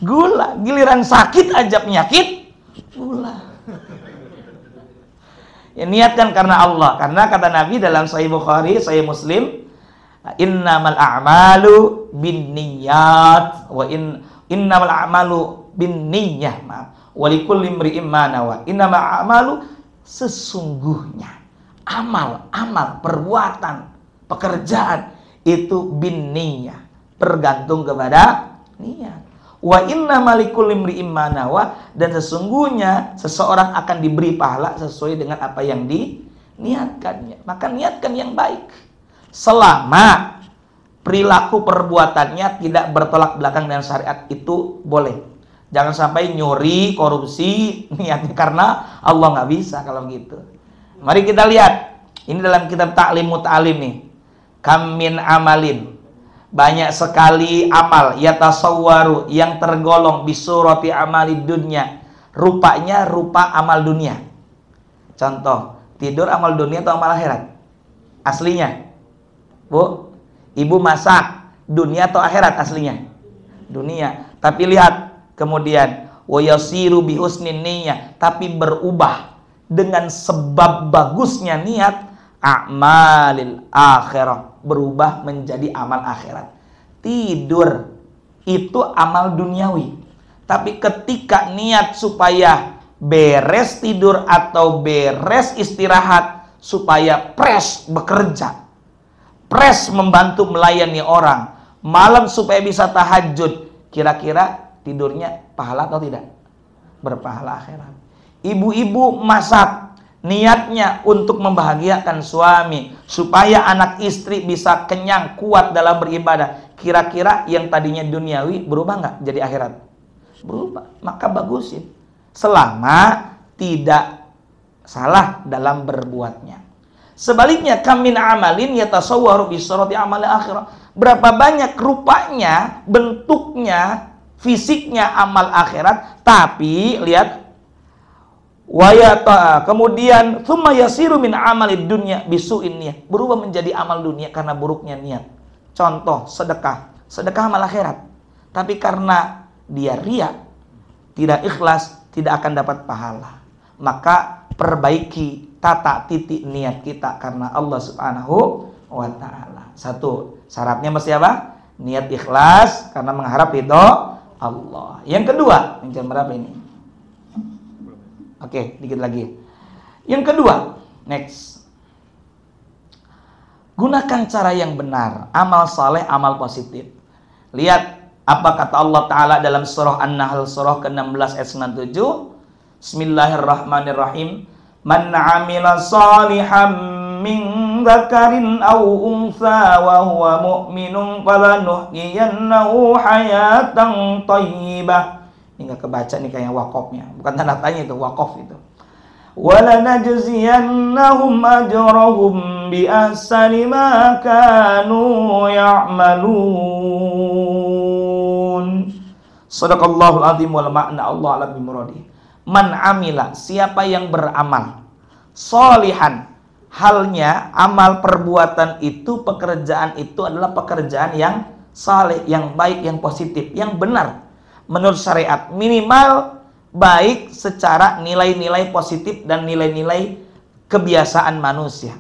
[SPEAKER 1] gula. Giliran sakit aja penyakit, gula. Ya niatkan karena Allah. Karena kata Nabi dalam Sahih Bukhari, Sahih Muslim, Innamal a'malu binniyat innamal a'malu binniyah, maaf. Wa likulli imri'in ma nawa. Innamal a'malu, sesungguhnya amal, perbuatan, pekerjaan itu binniyah, bergantung kepada niat. Wa innamal likulli imri'in ma nawa, dan sesungguhnya seseorang akan diberi pahala sesuai dengan apa yang diniatkannya. Maka niatkan yang baik. Selama perilaku perbuatannya tidak bertolak belakang dengan syariat, itu boleh. Jangan sampai nyuri, korupsi niatnya, karena Allah nggak bisa kalau gitu. Mari kita lihat. Ini dalam kitab Ta'lim Muta'alim nih. Kam min amalin. Banyak sekali amal yatasawwaru, yang tergolong bisurati amali dunya. Rupanya rupa amal dunia. Contoh, tidur amal dunia atau amal akhirat? Aslinya. Bu, ibu masak, dunia atau akhirat aslinya? Dunia. Tapi lihat, kemudian wa yasiru bi husnin niyyah, tapi berubah dengan sebab bagusnya niat, a'malil akhirah, berubah menjadi amal akhirat. Tidur itu amal duniawi, tapi ketika niat supaya beres tidur atau beres istirahat, supaya fresh bekerja, fresh membantu melayani orang, malam supaya bisa tahajud, kira-kira tidurnya pahala atau tidak? Berpahala akhirat. Ibu-ibu masak, niatnya untuk membahagiakan suami, supaya anak istri bisa kenyang, kuat dalam beribadah. Kira-kira yang tadinya duniawi berubah nggak jadi akhirat? Berubah. Maka bagusin. Selama tidak salah dalam berbuatnya. Sebaliknya, kamin amalin yatasawwaru bi surati amal akhirah. Berapa banyak rupanya, bentuknya, fisiknya amal akhirat, tapi lihat, kemudian thumma yasiru min amalid dunya bisu'in niyah, berubah menjadi amal dunia karena buruknya niat. Contoh, sedekah amal akhirat, tapi karena dia riya, tidak ikhlas, tidak akan dapat pahala. Maka perbaiki tata titik niat kita karena Allah Subhanahu wa ta'ala. Satu, syaratnya mesti apa? Niat ikhlas karena mengharap ridho Allah. Yang kedua, yang jam berapa ini? Oke, dikit lagi. Yang kedua, next. Gunakan cara yang benar, amal saleh, amal positif. Lihat apa kata Allah Ta'ala dalam surah An-Nahl, surah ke-16 ayat 97. Bismillahirrahmanirrahim. Man 'amila shalihan min dzakarin aw untha wa huwa mu'minun falanuhyiyannahu hayatan thayyibah. Ini nggak kebaca nih kayak wakofnya, bukan tanda tanya itu, wakof itu. Walanajziyannahum ajrahum bi ahsani ma kanu ya'malun. Shadaqallahul azim wal ma'na Allah alam bimuradi. Man amila, siapa yang beramal sholihan, halnya amal perbuatan itu, pekerjaan itu adalah pekerjaan yang saleh, yang baik, yang positif, yang benar menurut syariat, minimal baik secara nilai-nilai positif dan nilai-nilai kebiasaan manusia.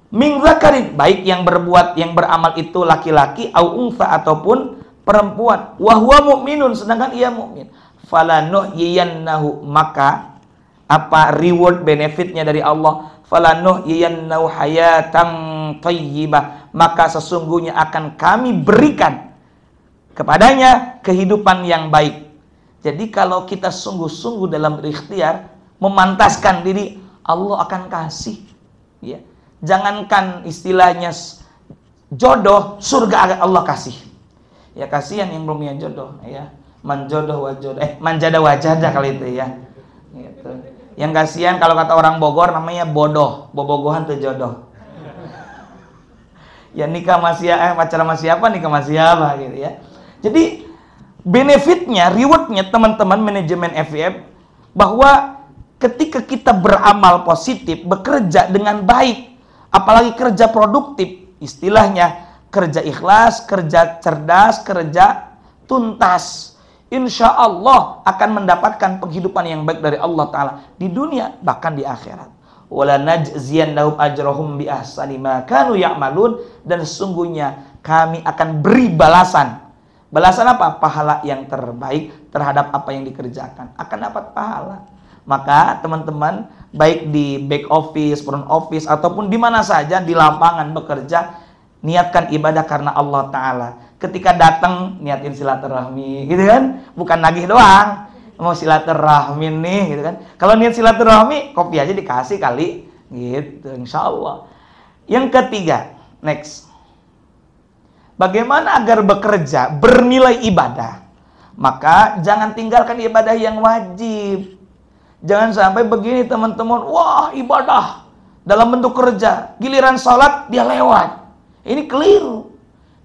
[SPEAKER 1] Min dzakarin, baik yang berbuat, yang beramal itu laki-laki, au untha ataupun perempuan, wa huwa mu'minun, sedangkan ia mukmin. Falanuhyiyannahu, maka apa reward benefitnya dari Allah? Falanuhyiyannahu hayatan thayyibah, maka sesungguhnya akan kami berikan kepadanya kehidupan yang baik. Jadi kalau kita sungguh-sungguh dalam berikhtiar, memantaskan diri, Allah akan kasih. Ya. Jangankan istilahnya jodoh, surga Allah kasih. Ya kasihan yang belum punya jodoh. Ya. Manjodoh wajodoh, manjada wajada kali itu ya. Gitu. Yang kasihan kalau kata orang Bogor namanya bodoh, bobogohan tuh jodoh. Ya nikah masih pacaran masih apa, nikah masih apa gitu ya. Jadi benefitnya, rewardnya teman-teman manajemen FIF, bahwa ketika kita beramal positif, bekerja dengan baik, apalagi kerja produktif, istilahnya kerja ikhlas, kerja cerdas, kerja tuntas, insya Allah akan mendapatkan penghidupan yang baik dari Allah Ta'ala di dunia bahkan di akhirat. wala najziyannahum ajrahum bi ahsani ma kanu ya'malun, dan sesungguhnya kami akan beri balasan. Balasan apa? Pahala yang terbaik terhadap apa yang dikerjakan. Akan dapat pahala. Maka teman-teman, baik di back office, front office, ataupun di mana saja di lapangan bekerja, niatkan ibadah karena Allah Ta'ala. Ketika datang, niatin silaturahmi, gitu kan? Bukan nagih doang, mau silaturahmi nih, gitu kan? Kalau niat silaturahmi, kopi aja dikasih kali, gitu, insya Allah. Yang ketiga, next. Bagaimana agar bekerja bernilai ibadah? Maka jangan tinggalkan ibadah yang wajib. Jangan sampai begini teman-teman, wah ibadah dalam bentuk kerja, giliran sholat dia lewat. Ini keliru.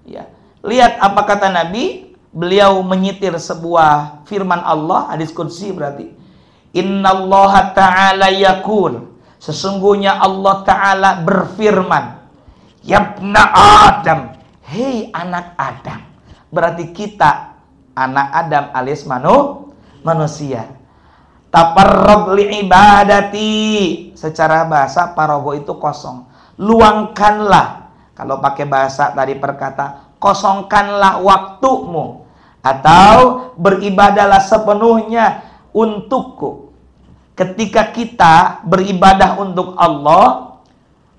[SPEAKER 1] Ya. Lihat apa kata Nabi, beliau menyitir sebuah firman Allah, hadis qudsi berarti. Innallaha ta'ala yaqul, sesungguhnya Allah Ta'ala berfirman, Yabna Adam, hei anak Adam. Berarti kita anak Adam alias manusia. Taparrog li ibadati, secara bahasa parogo itu kosong. Luangkanlah. Kalau pakai bahasa tadi perkata, kosongkanlah waktumu, atau beribadahlah sepenuhnya untukku. Ketika kita beribadah untuk Allah,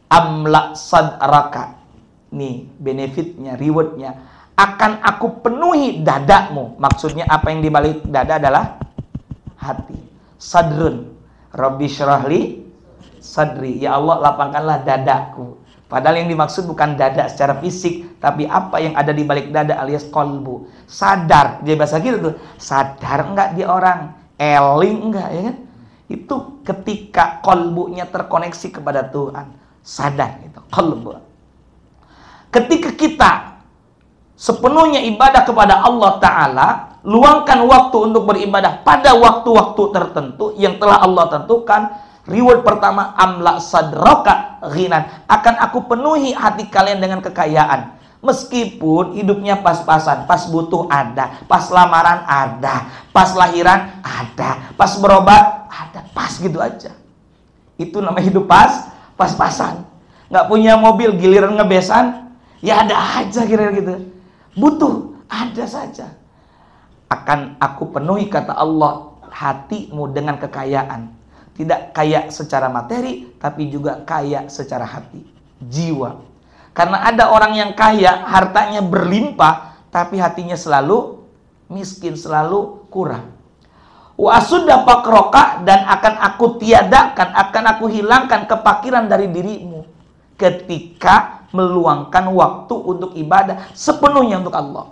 [SPEAKER 1] amla sadraka, nih benefitnya, rewardnya, akan aku penuhi dadamu. Maksudnya apa yang dibalik dada adalah hati. Sadrun, Rabbi syrahli sadri, ya Allah lapangkanlah dadaku. Padahal yang dimaksud bukan dada secara fisik, tapi apa yang ada di balik dada alias kolbu. Sadar, dia bahasa gitu tuh. Sadar enggak dia orang? Eling enggak, ya kan? Itu ketika kolbunya terkoneksi kepada Tuhan. Sadar itu, kolbu. Ketika kita sepenuhnya ibadah kepada Allah Ta'ala, luangkan waktu untuk beribadah pada waktu-waktu tertentu yang telah Allah tentukan. Reward pertama, amla sadraka ghinan, akan aku penuhi hati kalian dengan kekayaan. Meskipun hidupnya pas-pasan, pas butuh ada, pas lamaran ada, pas lahiran ada, pas berobat ada, pas gitu aja. Itu namanya hidup pas-pasan. Nggak punya mobil, giliran ngebesan, ya ada aja kira-kira gitu. Butuh, ada saja. Akan aku penuhi, kata Allah, hatimu dengan kekayaan. Tidak kaya secara materi, tapi juga kaya secara hati, jiwa. Karena ada orang yang kaya, hartanya berlimpah, tapi hatinya selalu miskin, selalu kurang. Wa asudda faqroka, dan akan aku tiadakan, akan aku hilangkan kepakiran dari dirimu ketika meluangkan waktu untuk ibadah sepenuhnya untuk Allah.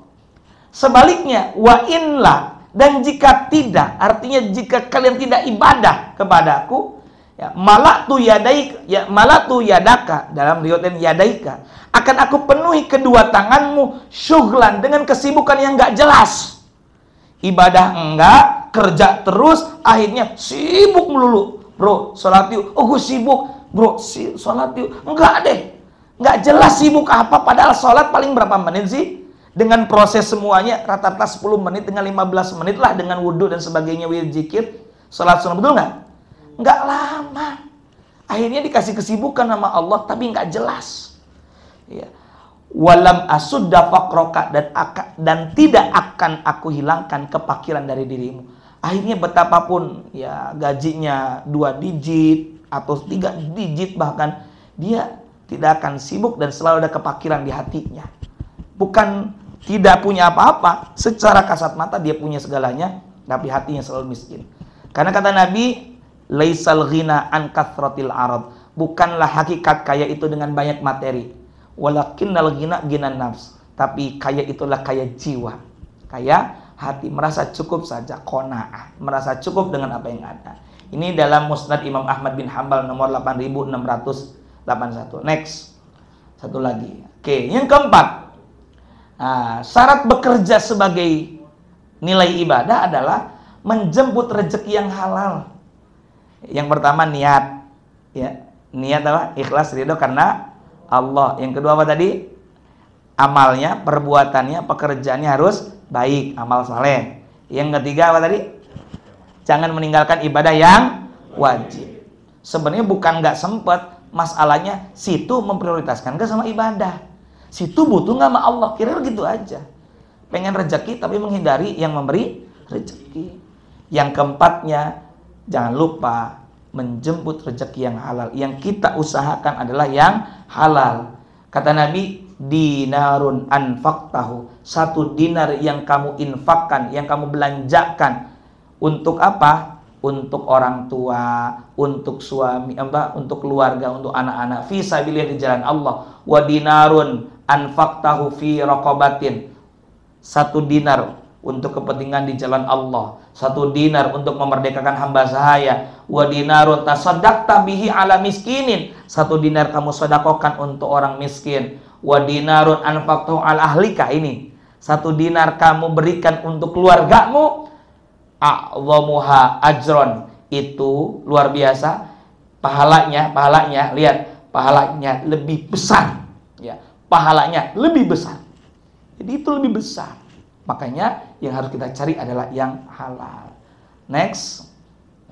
[SPEAKER 1] Sebaliknya, wa inla, dan jika tidak, artinya jika kalian tidak ibadah kepadaku, ya, malatu yadaka, dalam riwayat yadaika, akan aku penuhi kedua tanganmu syughlan, dengan kesibukan yang enggak jelas. Ibadah enggak, kerja terus, akhirnya sibuk melulu. Bro, sholat yuk. Oh, gue sibuk. Bro, sholat yuk. Enggak deh. Enggak jelas sibuk apa, padahal sholat paling berapa menit sih? Dengan proses semuanya rata-rata 10 menit, dengan 15 menit lah, dengan wudhu dan sebagainya, wirid zikir, sholat sunnah, betul nggak? Nggak lama. Akhirnya dikasih kesibukan sama Allah, tapi nggak jelas. Ya. Walam asudda faqroka, dan tidak akan aku hilangkan kepakiran dari dirimu. Akhirnya betapapun ya gajinya 2 digit atau 3 digit bahkan, dia tidak akan sibuk dan selalu ada kepakiran di hatinya. Bukan tidak punya apa-apa, secara kasat mata dia punya segalanya, tapi hatinya selalu miskin. Karena kata Nabi, laisal ghina an kathratil arad, bukanlah hakikat kaya itu dengan banyak materi, walakinnal ghina ghinan nafs, tapi kaya itulah kaya jiwa, kaya hati, merasa cukup saja, qanaah, merasa cukup dengan apa yang ada. Ini dalam Musnad Imam Ahmad bin Hanbal nomor 8681. Next, satu lagi. Oke, yang keempat. Nah, syarat bekerja sebagai nilai ibadah adalah menjemput rezeki yang halal. Yang pertama niat, ya, niat apa? Ikhlas, ridho karena Allah. Yang kedua apa tadi? Amalnya, perbuatannya, pekerjaannya harus baik, amal saleh. Yang ketiga apa tadi? Jangan meninggalkan ibadah yang wajib. Sebenarnya bukan nggak sempet, masalahnya situ memprioritaskan nggak sama ibadah, situ butuh nggak sama Allah, kira-kira gitu aja. Pengen rezeki tapi menghindari yang memberi rezeki. Yang keempatnya, jangan lupa menjemput rezeki yang halal. Yang kita usahakan adalah yang halal. Kata Nabi, dinarun anfaqtahu, 1 dinar yang kamu infakkan, yang kamu belanjakan untuk apa? Untuk orang tua, untuk suami, untuk keluarga, untuk anak-anak, fi sabilillah, di jalan Allah. Wa dinarun anfaqtahu fi raqabatin, 1 dinar untuk kepentingan di jalan Allah, 1 dinar untuk memerdekakan hamba sahaya. Wa dinarun tasaddaqta bihi ala miskinin, 1 dinar kamu sedekahkan untuk orang miskin. Wa dinarun anfaqtahu ala ahlika, ini 1 dinar kamu berikan untuk keluargamu. A'dhamuha ajron, itu luar biasa pahalanya, lihat, pahalanya lebih besar, ya, pahalanya lebih besar. Jadi itu lebih besar. Makanya yang harus kita cari adalah yang halal. Next,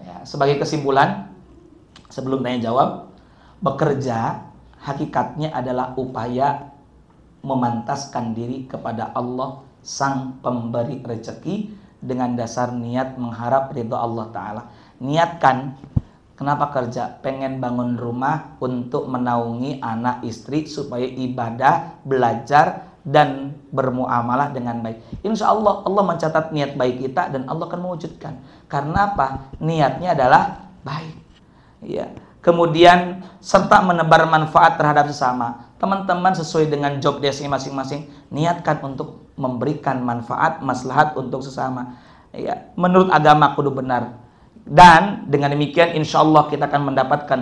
[SPEAKER 1] ya, sebagai kesimpulan, sebelum tanya jawab, bekerja hakikatnya adalah upaya memantaskan diri kepada Allah sang pemberi rezeki dengan dasar niat mengharap ridho Allah Ta'ala. Niatkan, kenapa kerja? Pengen bangun rumah untuk menaungi anak istri supaya ibadah, belajar, dan bermuamalah dengan baik. Insya Allah, Allah mencatat niat baik kita dan Allah akan mewujudkan. Karena apa? Niatnya adalah baik. Ya. Kemudian serta menebar manfaat terhadap sesama. Teman-teman sesuai dengan job desk masing-masing, niatkan untuk memberikan manfaat, maslahat untuk sesama. Ya. Menurut agama kudu benar. Dan dengan demikian insya Allah kita akan mendapatkan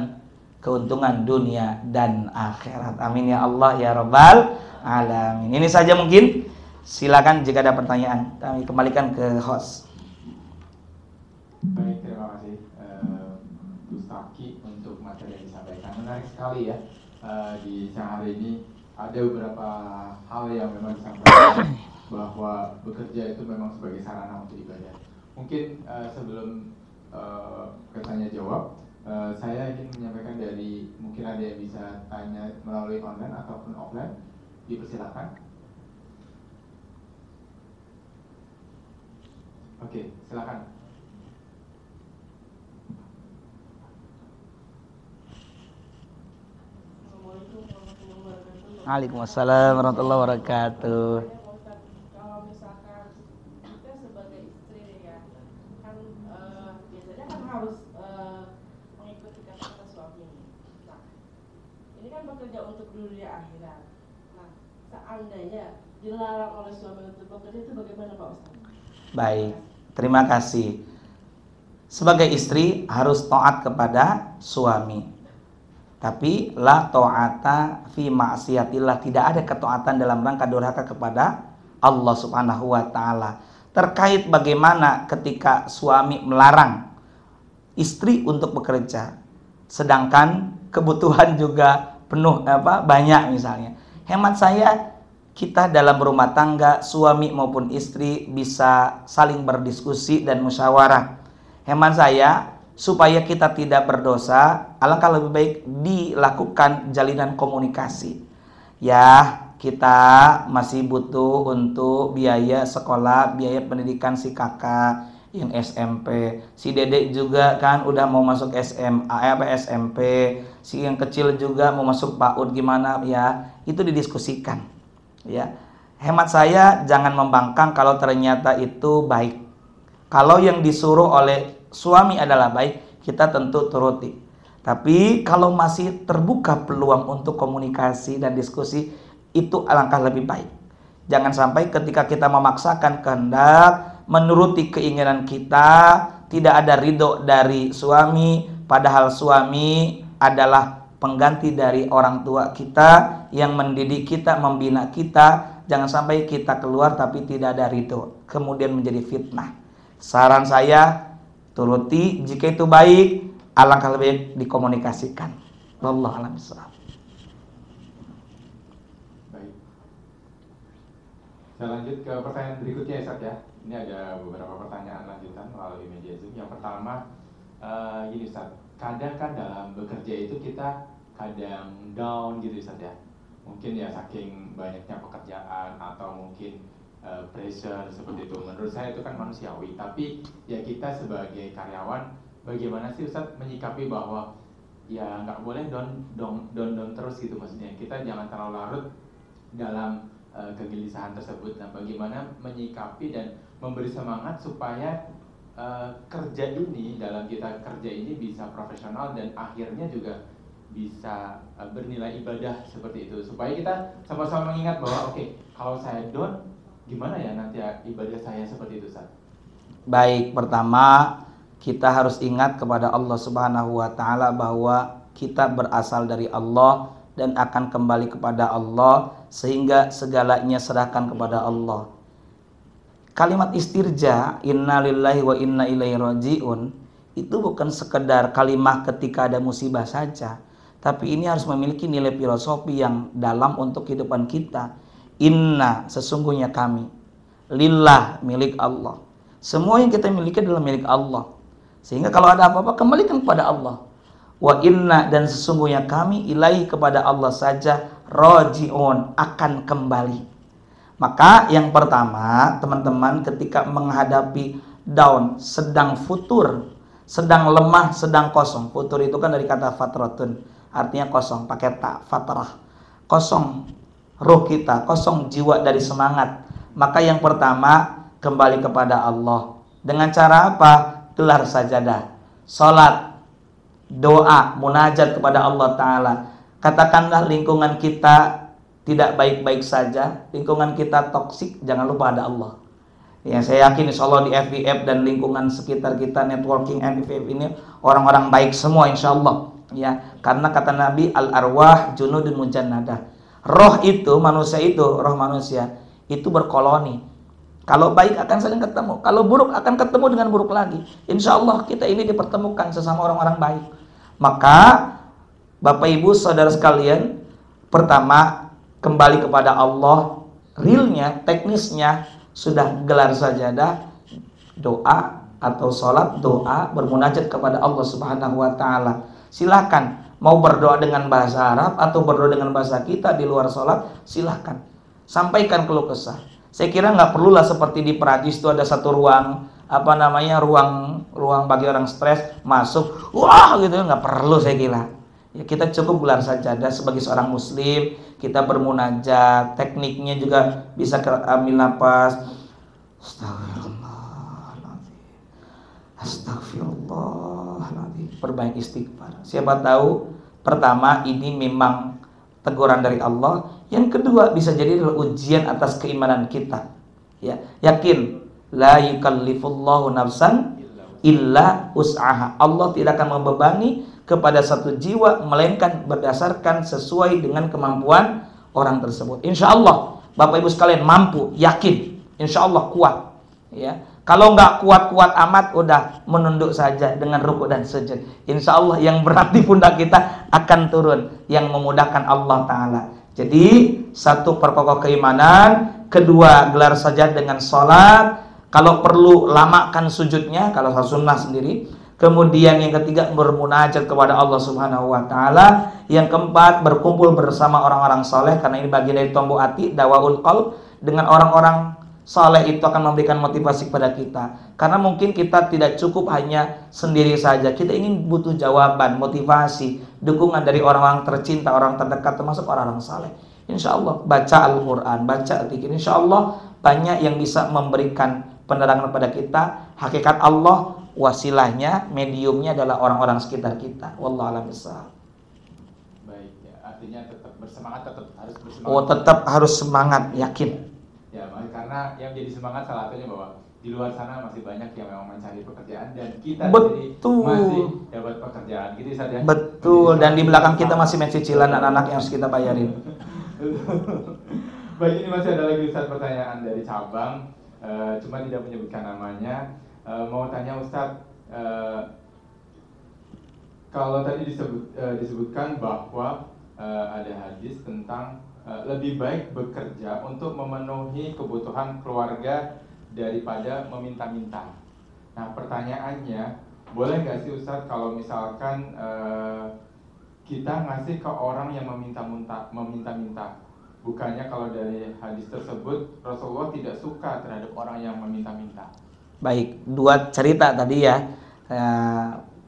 [SPEAKER 1] keuntungan dunia dan akhirat. Amin ya Allah ya Rabbal alamin. Ini saja mungkin. Silakan jika ada pertanyaan. Kami kembalikan ke host.
[SPEAKER 2] Baik, terima kasih Gus Taki untuk materi yang disampaikan. Menarik sekali ya. Di siang hari ini ada beberapa hal yang memang disampaikan bahwa bekerja itu memang sebagai sarana untuk ibadah. Mungkin sebelum bertanya jawab, saya ingin menyampaikan dari, mungkin ada yang bisa tanya melalui online ataupun offline. Dipersilakan. Oke, silakan.
[SPEAKER 1] Waalaikumsalam warahmatullahi wabarakatuh.
[SPEAKER 3] Kalau misalkan kita sebagai istri ya, kan biasanya kan harus mengikuti kata-kata suami. Nah, ini kan bekerja untuk dunia akhirat. Nah, seandainya dilarang oleh suami untuk bekerja, itu bagaimana Pak Ustaz?
[SPEAKER 1] Baik, terima kasih. Sebagai istri harus taat kepada suami. Tapi la ta'ata fi ma'siyatillah, tidak ada ketaatan dalam rangka durhaka kepada Allah Subhanahu wa taala. Terkait bagaimana ketika suami melarang istri untuk bekerja, sedangkan kebutuhan juga penuh banyak misalnya. Hemat saya, kita dalam rumah tangga, suami maupun istri bisa saling berdiskusi dan musyawarah. Hemat saya, supaya kita tidak berdosa, alangkah lebih baik dilakukan jalinan komunikasi. Ya, kita masih butuh untuk biaya sekolah, biaya pendidikan si kakak yang SMP. Si dedek juga kan udah mau masuk SMA, SMP. Si yang kecil juga mau masuk PAUD, gimana ya? Itu didiskusikan. Ya. Hemat saya, jangan membangkang kalau ternyata itu baik. Kalau yang disuruh oleh suami adalah baik, kita tentu turuti. Tapi kalau masih terbuka peluang untuk komunikasi dan diskusi, itu alangkah lebih baik. Jangan sampai ketika kita memaksakan kehendak, menuruti keinginan kita, tidak ada ridho dari suami, padahal suami adalah pengganti dari orang tua kita yang mendidik kita, membina kita. Jangan sampai kita keluar tapi tidak ada ridho, kemudian menjadi fitnah. Saran saya, turuti, jika itu baik, alangkah lebih dikomunikasikan. Wallahu a'lam bishawab.
[SPEAKER 2] Baik. Saya lanjut ke pertanyaan berikutnya ya Ustaz ya. Ini ada beberapa pertanyaan lanjutan melalui media Zoom. Yang pertama, gini Ustaz, kadang kan dalam bekerja itu kita kadang down gitu Ustaz ya. Mungkin ya saking banyaknya pekerjaan atau mungkin pressure seperti itu. Menurut saya itu kan manusiawi. Tapi ya kita sebagai karyawan, bagaimana sih Ustaz menyikapi bahwa ya nggak boleh down terus gitu, maksudnya kita jangan terlalu larut dalam kegelisahan tersebut. Nah, bagaimana menyikapi dan memberi semangat supaya kerja ini, dalam kita kerja ini bisa profesional dan akhirnya juga bisa bernilai ibadah seperti itu, supaya kita sama-sama mengingat bahwa oke, kalau saya down gimana ya nanti ibadah saya seperti itu Ustaz.
[SPEAKER 1] Baik, pertama kita harus ingat kepada Allah Subhanahu wa taala bahwa kita berasal dari Allah dan akan kembali kepada Allah, sehingga segalanya serahkan kepada Allah. Kalimat istirja, inna lillahi wa inna ilaihi rajiun, itu bukan sekedar kalimat ketika ada musibah saja, tapi ini harus memiliki nilai filosofi yang dalam untuk kehidupan kita. Inna, sesungguhnya kami, lillah, milik Allah. Semua yang kita miliki adalah milik Allah, sehingga kalau ada apa-apa kembalikan kepada Allah. Wa inna, dan sesungguhnya kami, ilaihi, kepada Allah saja, rajiun, akan kembali. Maka yang pertama, teman-teman, ketika menghadapi down, sedang futur, sedang lemah, sedang kosong. Futur itu kan dari kata fatratun, artinya kosong, pakai ta, fatrah. Kosong ruh kita, kosong jiwa dari semangat. Maka yang pertama, kembali kepada Allah. Dengan cara apa? Gelar sajadah, salat, doa, munajat kepada Allah Ta'ala. Katakanlah lingkungan kita tidak baik-baik saja, lingkungan kita toksik, jangan lupa ada Allah. Ya, saya yakin insya Allah di FBF dan lingkungan sekitar kita, networking FBF ini orang-orang baik semua insya Allah. Ya, karena kata Nabi, al-arwah junudun mujannadah. Roh itu, manusia itu, roh manusia itu berkoloni. Kalau baik akan saling ketemu, kalau buruk akan ketemu dengan buruk lagi. Insya Allah kita ini dipertemukan sesama orang-orang baik. Maka Bapak Ibu saudara sekalian, pertama kembali kepada Allah, realnya, teknisnya sudah gelar sajadah, doa atau sholat, doa, bermunajat kepada Allah Subhanahu wa Ta'ala. Silakan mau berdoa dengan bahasa Arab atau berdoa dengan bahasa kita di luar sholat, silakan sampaikan keluh kesah. Saya kira nggak perlulah seperti di Perancis itu ada satu ruang ruang bagi orang stres, masuk wah gitu, nggak perlu saya kira. Ya, kita cukup gelar sajadah sebagai seorang muslim, kita bermunajat, tekniknya juga bisa ambil napas, astagfirullahaladzim, astagfirullahaladzim, perbanyak istighfar. Siapa tahu pertama ini memang teguran dari Allah, yang kedua bisa jadi adalah ujian atas keimanan kita. Ya, yakin la yukallifullahu nafsan illa us'aha. Allah tidak akan membebani kepada satu jiwa melainkan berdasarkan sesuai dengan kemampuan orang tersebut. Insya Allah Bapak Ibu sekalian mampu, yakin, insya Allah kuat. Ya, kalau nggak kuat-kuat amat, udah menunduk saja dengan rukuk dan sujud. Insya Allah yang berat di pundak kita akan turun, yang memudahkan Allah Ta'ala. Jadi satu, perkokoh keimanan, kedua gelar saja dengan sholat, kalau perlu lamakan sujudnya kalau sunnah sendiri. Kemudian yang ketiga bermunajat kepada Allah Subhanahu wa Ta'ala. Yang keempat berkumpul bersama orang-orang soleh, karena ini bagian dari tombok hati, dawaul qalb. Dengan orang-orang soleh itu akan memberikan motivasi kepada kita, karena mungkin kita tidak cukup hanya sendiri saja, kita ingin butuh jawaban, motivasi, dukungan dari orang-orang tercinta, orang terdekat, termasuk orang-orang soleh. Insya Allah baca Al-Quran, baca zikir, insya Allah banyak yang bisa memberikan penerangan kepada kita. Hakikat Allah, wasilahnya, mediumnya adalah orang-orang sekitar kita. Wallahu a'lam bishawab.
[SPEAKER 2] Baik, ya, artinya tetap bersemangat, tetap harus bersemangat.
[SPEAKER 1] Oh, tetap harus semangat, yakin.
[SPEAKER 2] Ya, karena yang jadi semangat salah satunya bahwa di luar sana masih banyak yang memang mencari pekerjaan dan kita
[SPEAKER 1] Betul.
[SPEAKER 2] masih dapat pekerjaan gitu saja.
[SPEAKER 1] Betul, dan di belakang kita masih cicilan anak-anak yang harus kita bayarin.
[SPEAKER 2] Baik, ini masih ada lagi Ustaz pertanyaan dari cabang, cuma tidak menyebutkan namanya. Mau tanya Ustaz, kalau tadi disebutkan bahwa ada hadis tentang lebih baik bekerja untuk memenuhi kebutuhan keluarga daripada meminta-minta. Nah, pertanyaannya, boleh nggak sih Ustadz kalau misalkan kita ngasih ke orang yang meminta-minta, bukannya kalau dari hadis tersebut Rasulullah tidak suka terhadap orang yang meminta-minta.
[SPEAKER 1] Baik, dua cerita tadi ya.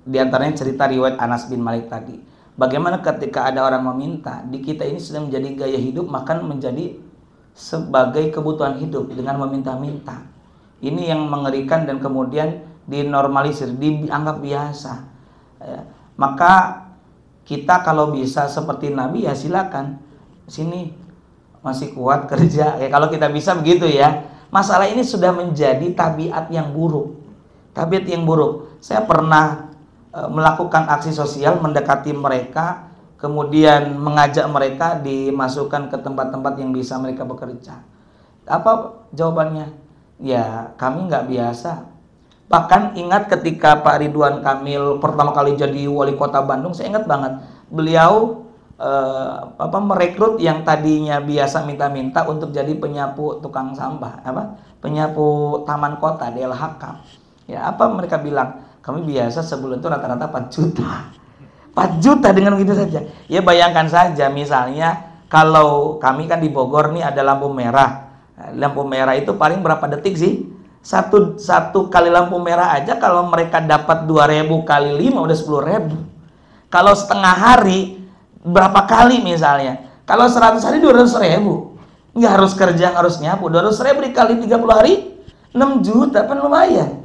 [SPEAKER 1] Di antaranya cerita riwayat Anas bin Malik tadi. Bagaimana ketika ada orang meminta, di kita ini sudah menjadi gaya hidup, maka menjadi sebagai kebutuhan hidup dengan meminta-minta. Ini yang mengerikan dan kemudian dinormalisir, dianggap biasa. Maka kita kalau bisa seperti Nabi ya silakan. Sini masih kuat kerja. Ya kalau kita bisa begitu ya. Masalah ini sudah menjadi tabiat yang buruk. Tabiat yang buruk. Saya pernah melakukan aksi sosial mendekati mereka, kemudian mengajak mereka dimasukkan ke tempat-tempat yang bisa mereka bekerja. Apa jawabannya? Ya kami nggak biasa. Bahkan ingat ketika Pak Ridwan Kamil pertama kali jadi wali kota Bandung, saya ingat banget beliau merekrut yang tadinya biasa minta-minta untuk jadi penyapu tukang sampah, penyapu taman kota di LHK. Ya apa mereka bilang? Kami biasa sebulan itu rata-rata 4 juta. 4 juta dengan begitu saja. Ya bayangkan saja misalnya kalau kami kan di Bogor nih ada lampu merah. Lampu merah itu paling berapa detik sih? Satu kali lampu merah aja kalau mereka dapat 2.000 kali 5 udah 10.000. Kalau setengah hari berapa kali misalnya? Kalau 100 hari 200.000. Nggak harus kerja, harus nyapu. 200.000 dikali 30 hari 6 juta kan lumayan.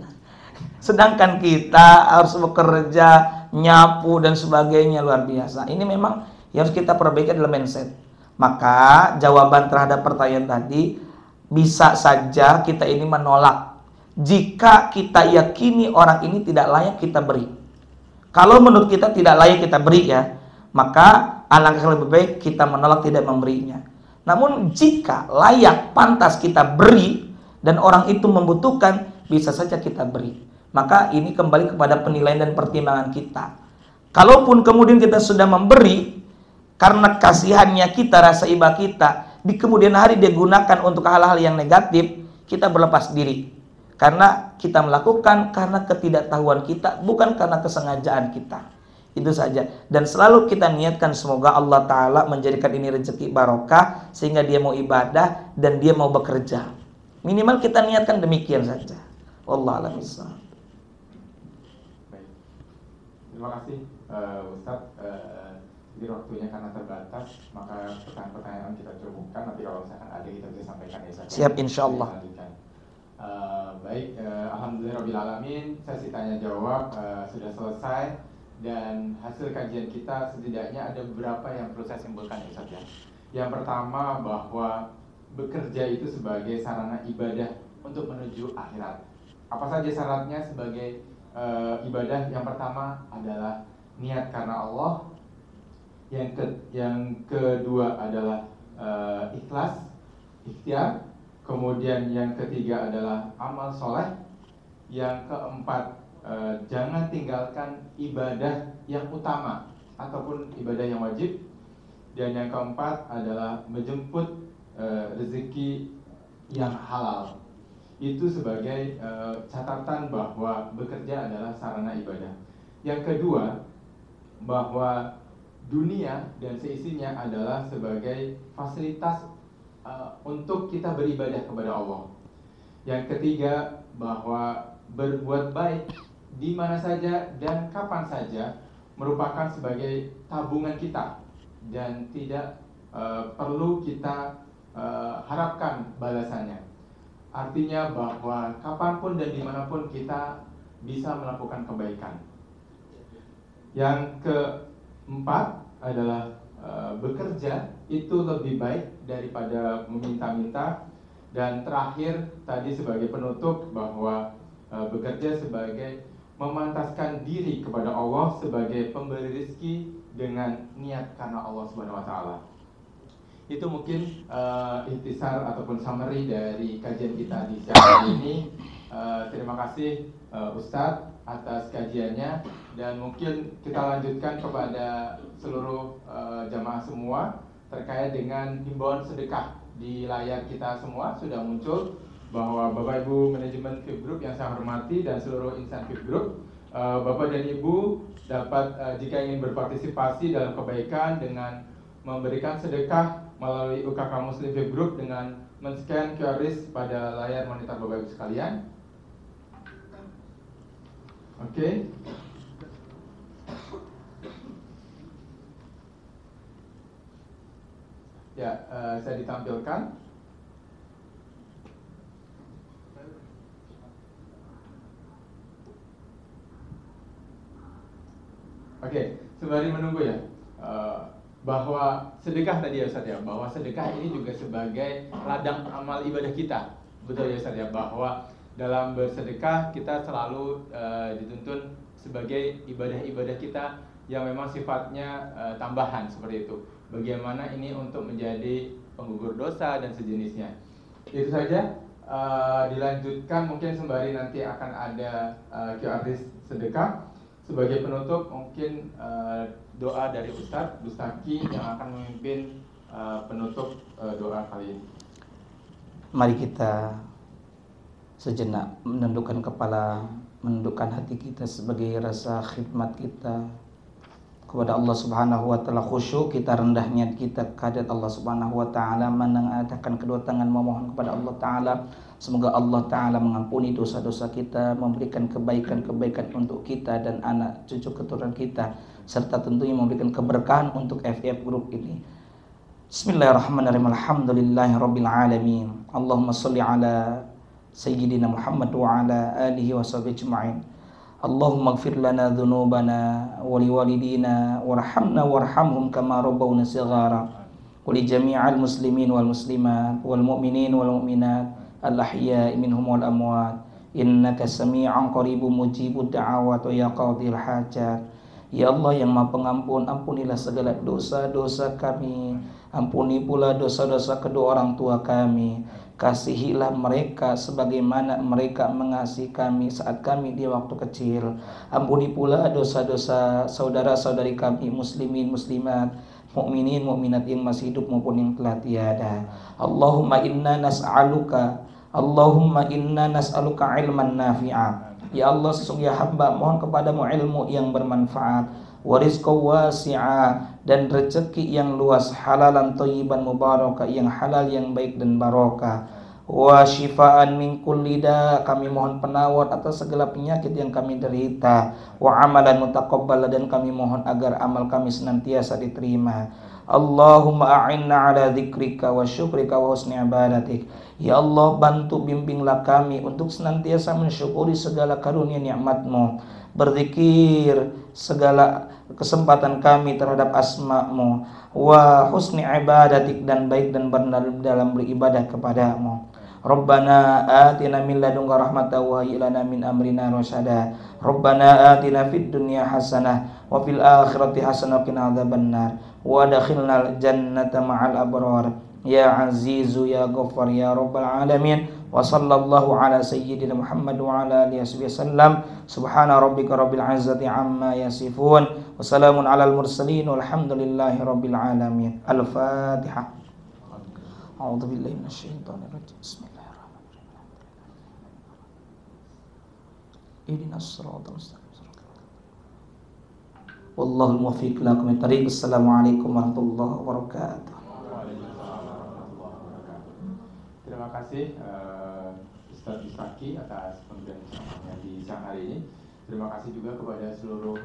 [SPEAKER 1] Sedangkan kita harus bekerja, nyapu dan sebagainya luar biasa. Ini memang harus kita perbaiki dalam mindset. Maka jawaban terhadap pertanyaan tadi, bisa saja kita ini menolak jika kita yakini orang ini tidak layak kita beri. Kalau menurut kita tidak layak kita beri ya, maka alangkah lebih baik kita menolak, tidak memberinya. Namun jika layak, pantas kita beri dan orang itu membutuhkan, bisa saja kita beri. Maka ini kembali kepada penilaian dan pertimbangan kita. Kalaupun kemudian kita sudah memberi karena kasihannya kita, rasa iba kita, di kemudian hari dia gunakan untuk hal-hal yang negatif, kita berlepas diri. Karena kita melakukan karena ketidaktahuan kita, bukan karena kesengajaan kita. Itu saja. Dan selalu kita niatkan semoga Allah Ta'ala menjadikan ini rezeki barokah, sehingga dia mau ibadah dan dia mau bekerja. Minimal kita niatkan demikian saja. Wallahu a'lam bishawab.
[SPEAKER 2] Terima kasih Ustadz. Jadi waktunya karena terbatas, maka pertanyaan-pertanyaan kita cukupkan. Nanti kalau misalkan ada kita bisa sampaikan ya Ustadz.
[SPEAKER 1] Siap insyaallah.
[SPEAKER 2] Baik, alhamdulillahirobbilalamin. Sesi tanya jawab sudah selesai dan hasil kajian kita setidaknya ada beberapa yang perlu saya simpulkan ya Ustadz ya. Yang pertama bahwa bekerja itu sebagai sarana ibadah untuk menuju akhirat. Apa saja syaratnya sebagai ibadah? Yang pertama adalah niat karena Allah. Yang kedua adalah ikhlas, ikhtiar. Kemudian yang ketiga adalah amal soleh. Yang keempat, jangan tinggalkan ibadah yang utama ataupun ibadah yang wajib. Dan yang keempat adalah menjemput rezeki yang halal. Itu sebagai catatan bahwa bekerja adalah sarana ibadah. Yang kedua, bahwa dunia dan seisinya adalah sebagai fasilitas untuk kita beribadah kepada Allah. Yang ketiga, bahwa berbuat baik di mana saja dan kapan saja merupakan sebagai tabungan kita dan tidak perlu kita harapkan balasannya. Artinya bahwa kapanpun dan dimanapun kita bisa melakukan kebaikan. Yang keempat adalah bekerja itu lebih baik daripada meminta-minta. Dan terakhir tadi sebagai penutup bahwa bekerja sebagai memantaskan diri kepada Allah sebagai pemberi rezeki dengan niat karena Allah Subhanahu wa taala. Itu mungkin intisar ataupun summary dari kajian kita di siang hari ini. Terima kasih Ustadz atas kajiannya, dan mungkin kita lanjutkan kepada seluruh jamaah semua terkait dengan himbauan sedekah. Di layar kita semua sudah muncul bahwa Bapak Ibu manajemen VIP Group yang saya hormati dan seluruh insan VIP Group Bapak dan Ibu dapat jika ingin berpartisipasi dalam kebaikan dengan memberikan sedekah melalui UKK Muslim Vape Group dengan men-scan QR pada layar monitor Bapak Ibu sekalian. Oke. Ya, saya ditampilkan. Oke, sembari menunggu ya, bahwa sedekah tadi ya Ustaz ya, bahwa sedekah ini juga sebagai ladang amal ibadah kita. Betul ya Ustaz ya, bahwa dalam bersedekah kita selalu dituntun sebagai ibadah-ibadah kita yang memang sifatnya tambahan seperti itu. Bagaimana ini untuk menjadi penggugur dosa dan sejenisnya. Itu saja, dilanjutkan mungkin sembari nanti akan ada QR sedekah. Sebagai penutup mungkin doa dari Ustadz Bustaki yang akan memimpin penutup doa kali ini.
[SPEAKER 1] Mari kita sejenak menundukkan kepala, menundukkan hati kita sebagai rasa khidmat kita kepada Allah Subhanahu wa taala, khusyuk kita, rendah niat kita kehadirat Allah Subhanahu wa taala, menengadahkan kedua tangan memohon kepada Allah taala. Semoga Allah taala mengampuni dosa-dosa kita, memberikan kebaikan-kebaikan untuk kita dan anak cucu keturunan kita, serta tentunya memberikan keberkahan untuk FF Group ini. Bismillahirrahmanirrahim. Alhamdulillahirabbil alamin. Allahumma shalli ala sayyidina Muhammad wa ala alihi washabihi ajma'in. Allahumma ighfir lana dhunubana wa liwalidina warhamna warhamhum kama rabbawna shighara wa li jami'il muslimin wal muslimat wal mu'minin wal mu'minat al-ahya'i minhum wal amwat innaka sami'an qaribun mujibud da'awat wa ya qadhil hajat. Ya Allah yang Maha Pengampun, ampunilah segala dosa-dosa kami, ampuni pula dosa-dosa kedua orang tua kami. Kasihilah mereka sebagaimana mereka mengasihi kami saat kami di waktu kecil. Ampuni pula dosa-dosa saudara-saudari kami muslimin muslimat, mukminin mukminat yang masih hidup maupun yang telah tiada. Allahumma inna nas'aluka ilman nafi'a. Ya Allah, sesungguhnya hamba mohon kepadamu ilmu yang bermanfaat, wa rizqan wasi'a, dan rezeki yang luas, halalan thayyiban mubarakah, yang halal yang baik dan barokah, wa syifaan min kulli da, kami mohon penawar atas segala penyakit yang kami derita, wa amalan mutaqabbal, dan kami mohon agar amal kami senantiasa diterima. Allahumma a'inna ala dzikrika wa syukrika wa husni ibadatik. Ya Allah, bantu bimbinglah kami untuk senantiasa mensyukuri segala karunia nikmat-Mu, berzikir segala kesempatan kami terhadap asma-Mu, wa husni ibadatik, dan baik dan benar dalam beribadah kepadamu. Rabbana atina min ladunka rahmatan wa hayyi lana min amrina rasyada. Rabbana atina fid dunya hasanah wa fil akhirati hasanah wa qina adzabannar wa adkhilnal jannata ma'al abrar. Ya Azizu ya Ghaffar ya Rabbal alamin. Wa sallallahu ala sayyidina Muhammad wa ala alihi wasallam. Subhana rabbika rabbil izzati amma yasifun. Wa salamun alal mursalin walhamdulillahi rabbil alamin. Al-Fatihah. A'udzu billahi minasyaitonir rajim. Bismillahirrahmanirrahim. Ihdinas siratal mustaqim. Wallahul muwaffiq ila aqwamit thariq. Assalamualaikum warahmatullahi wabarakatuh.
[SPEAKER 2] Terima kasih Ustadz Bustaki atas pemberian ceramahnya di siang hari ini. Terima kasih juga kepada seluruh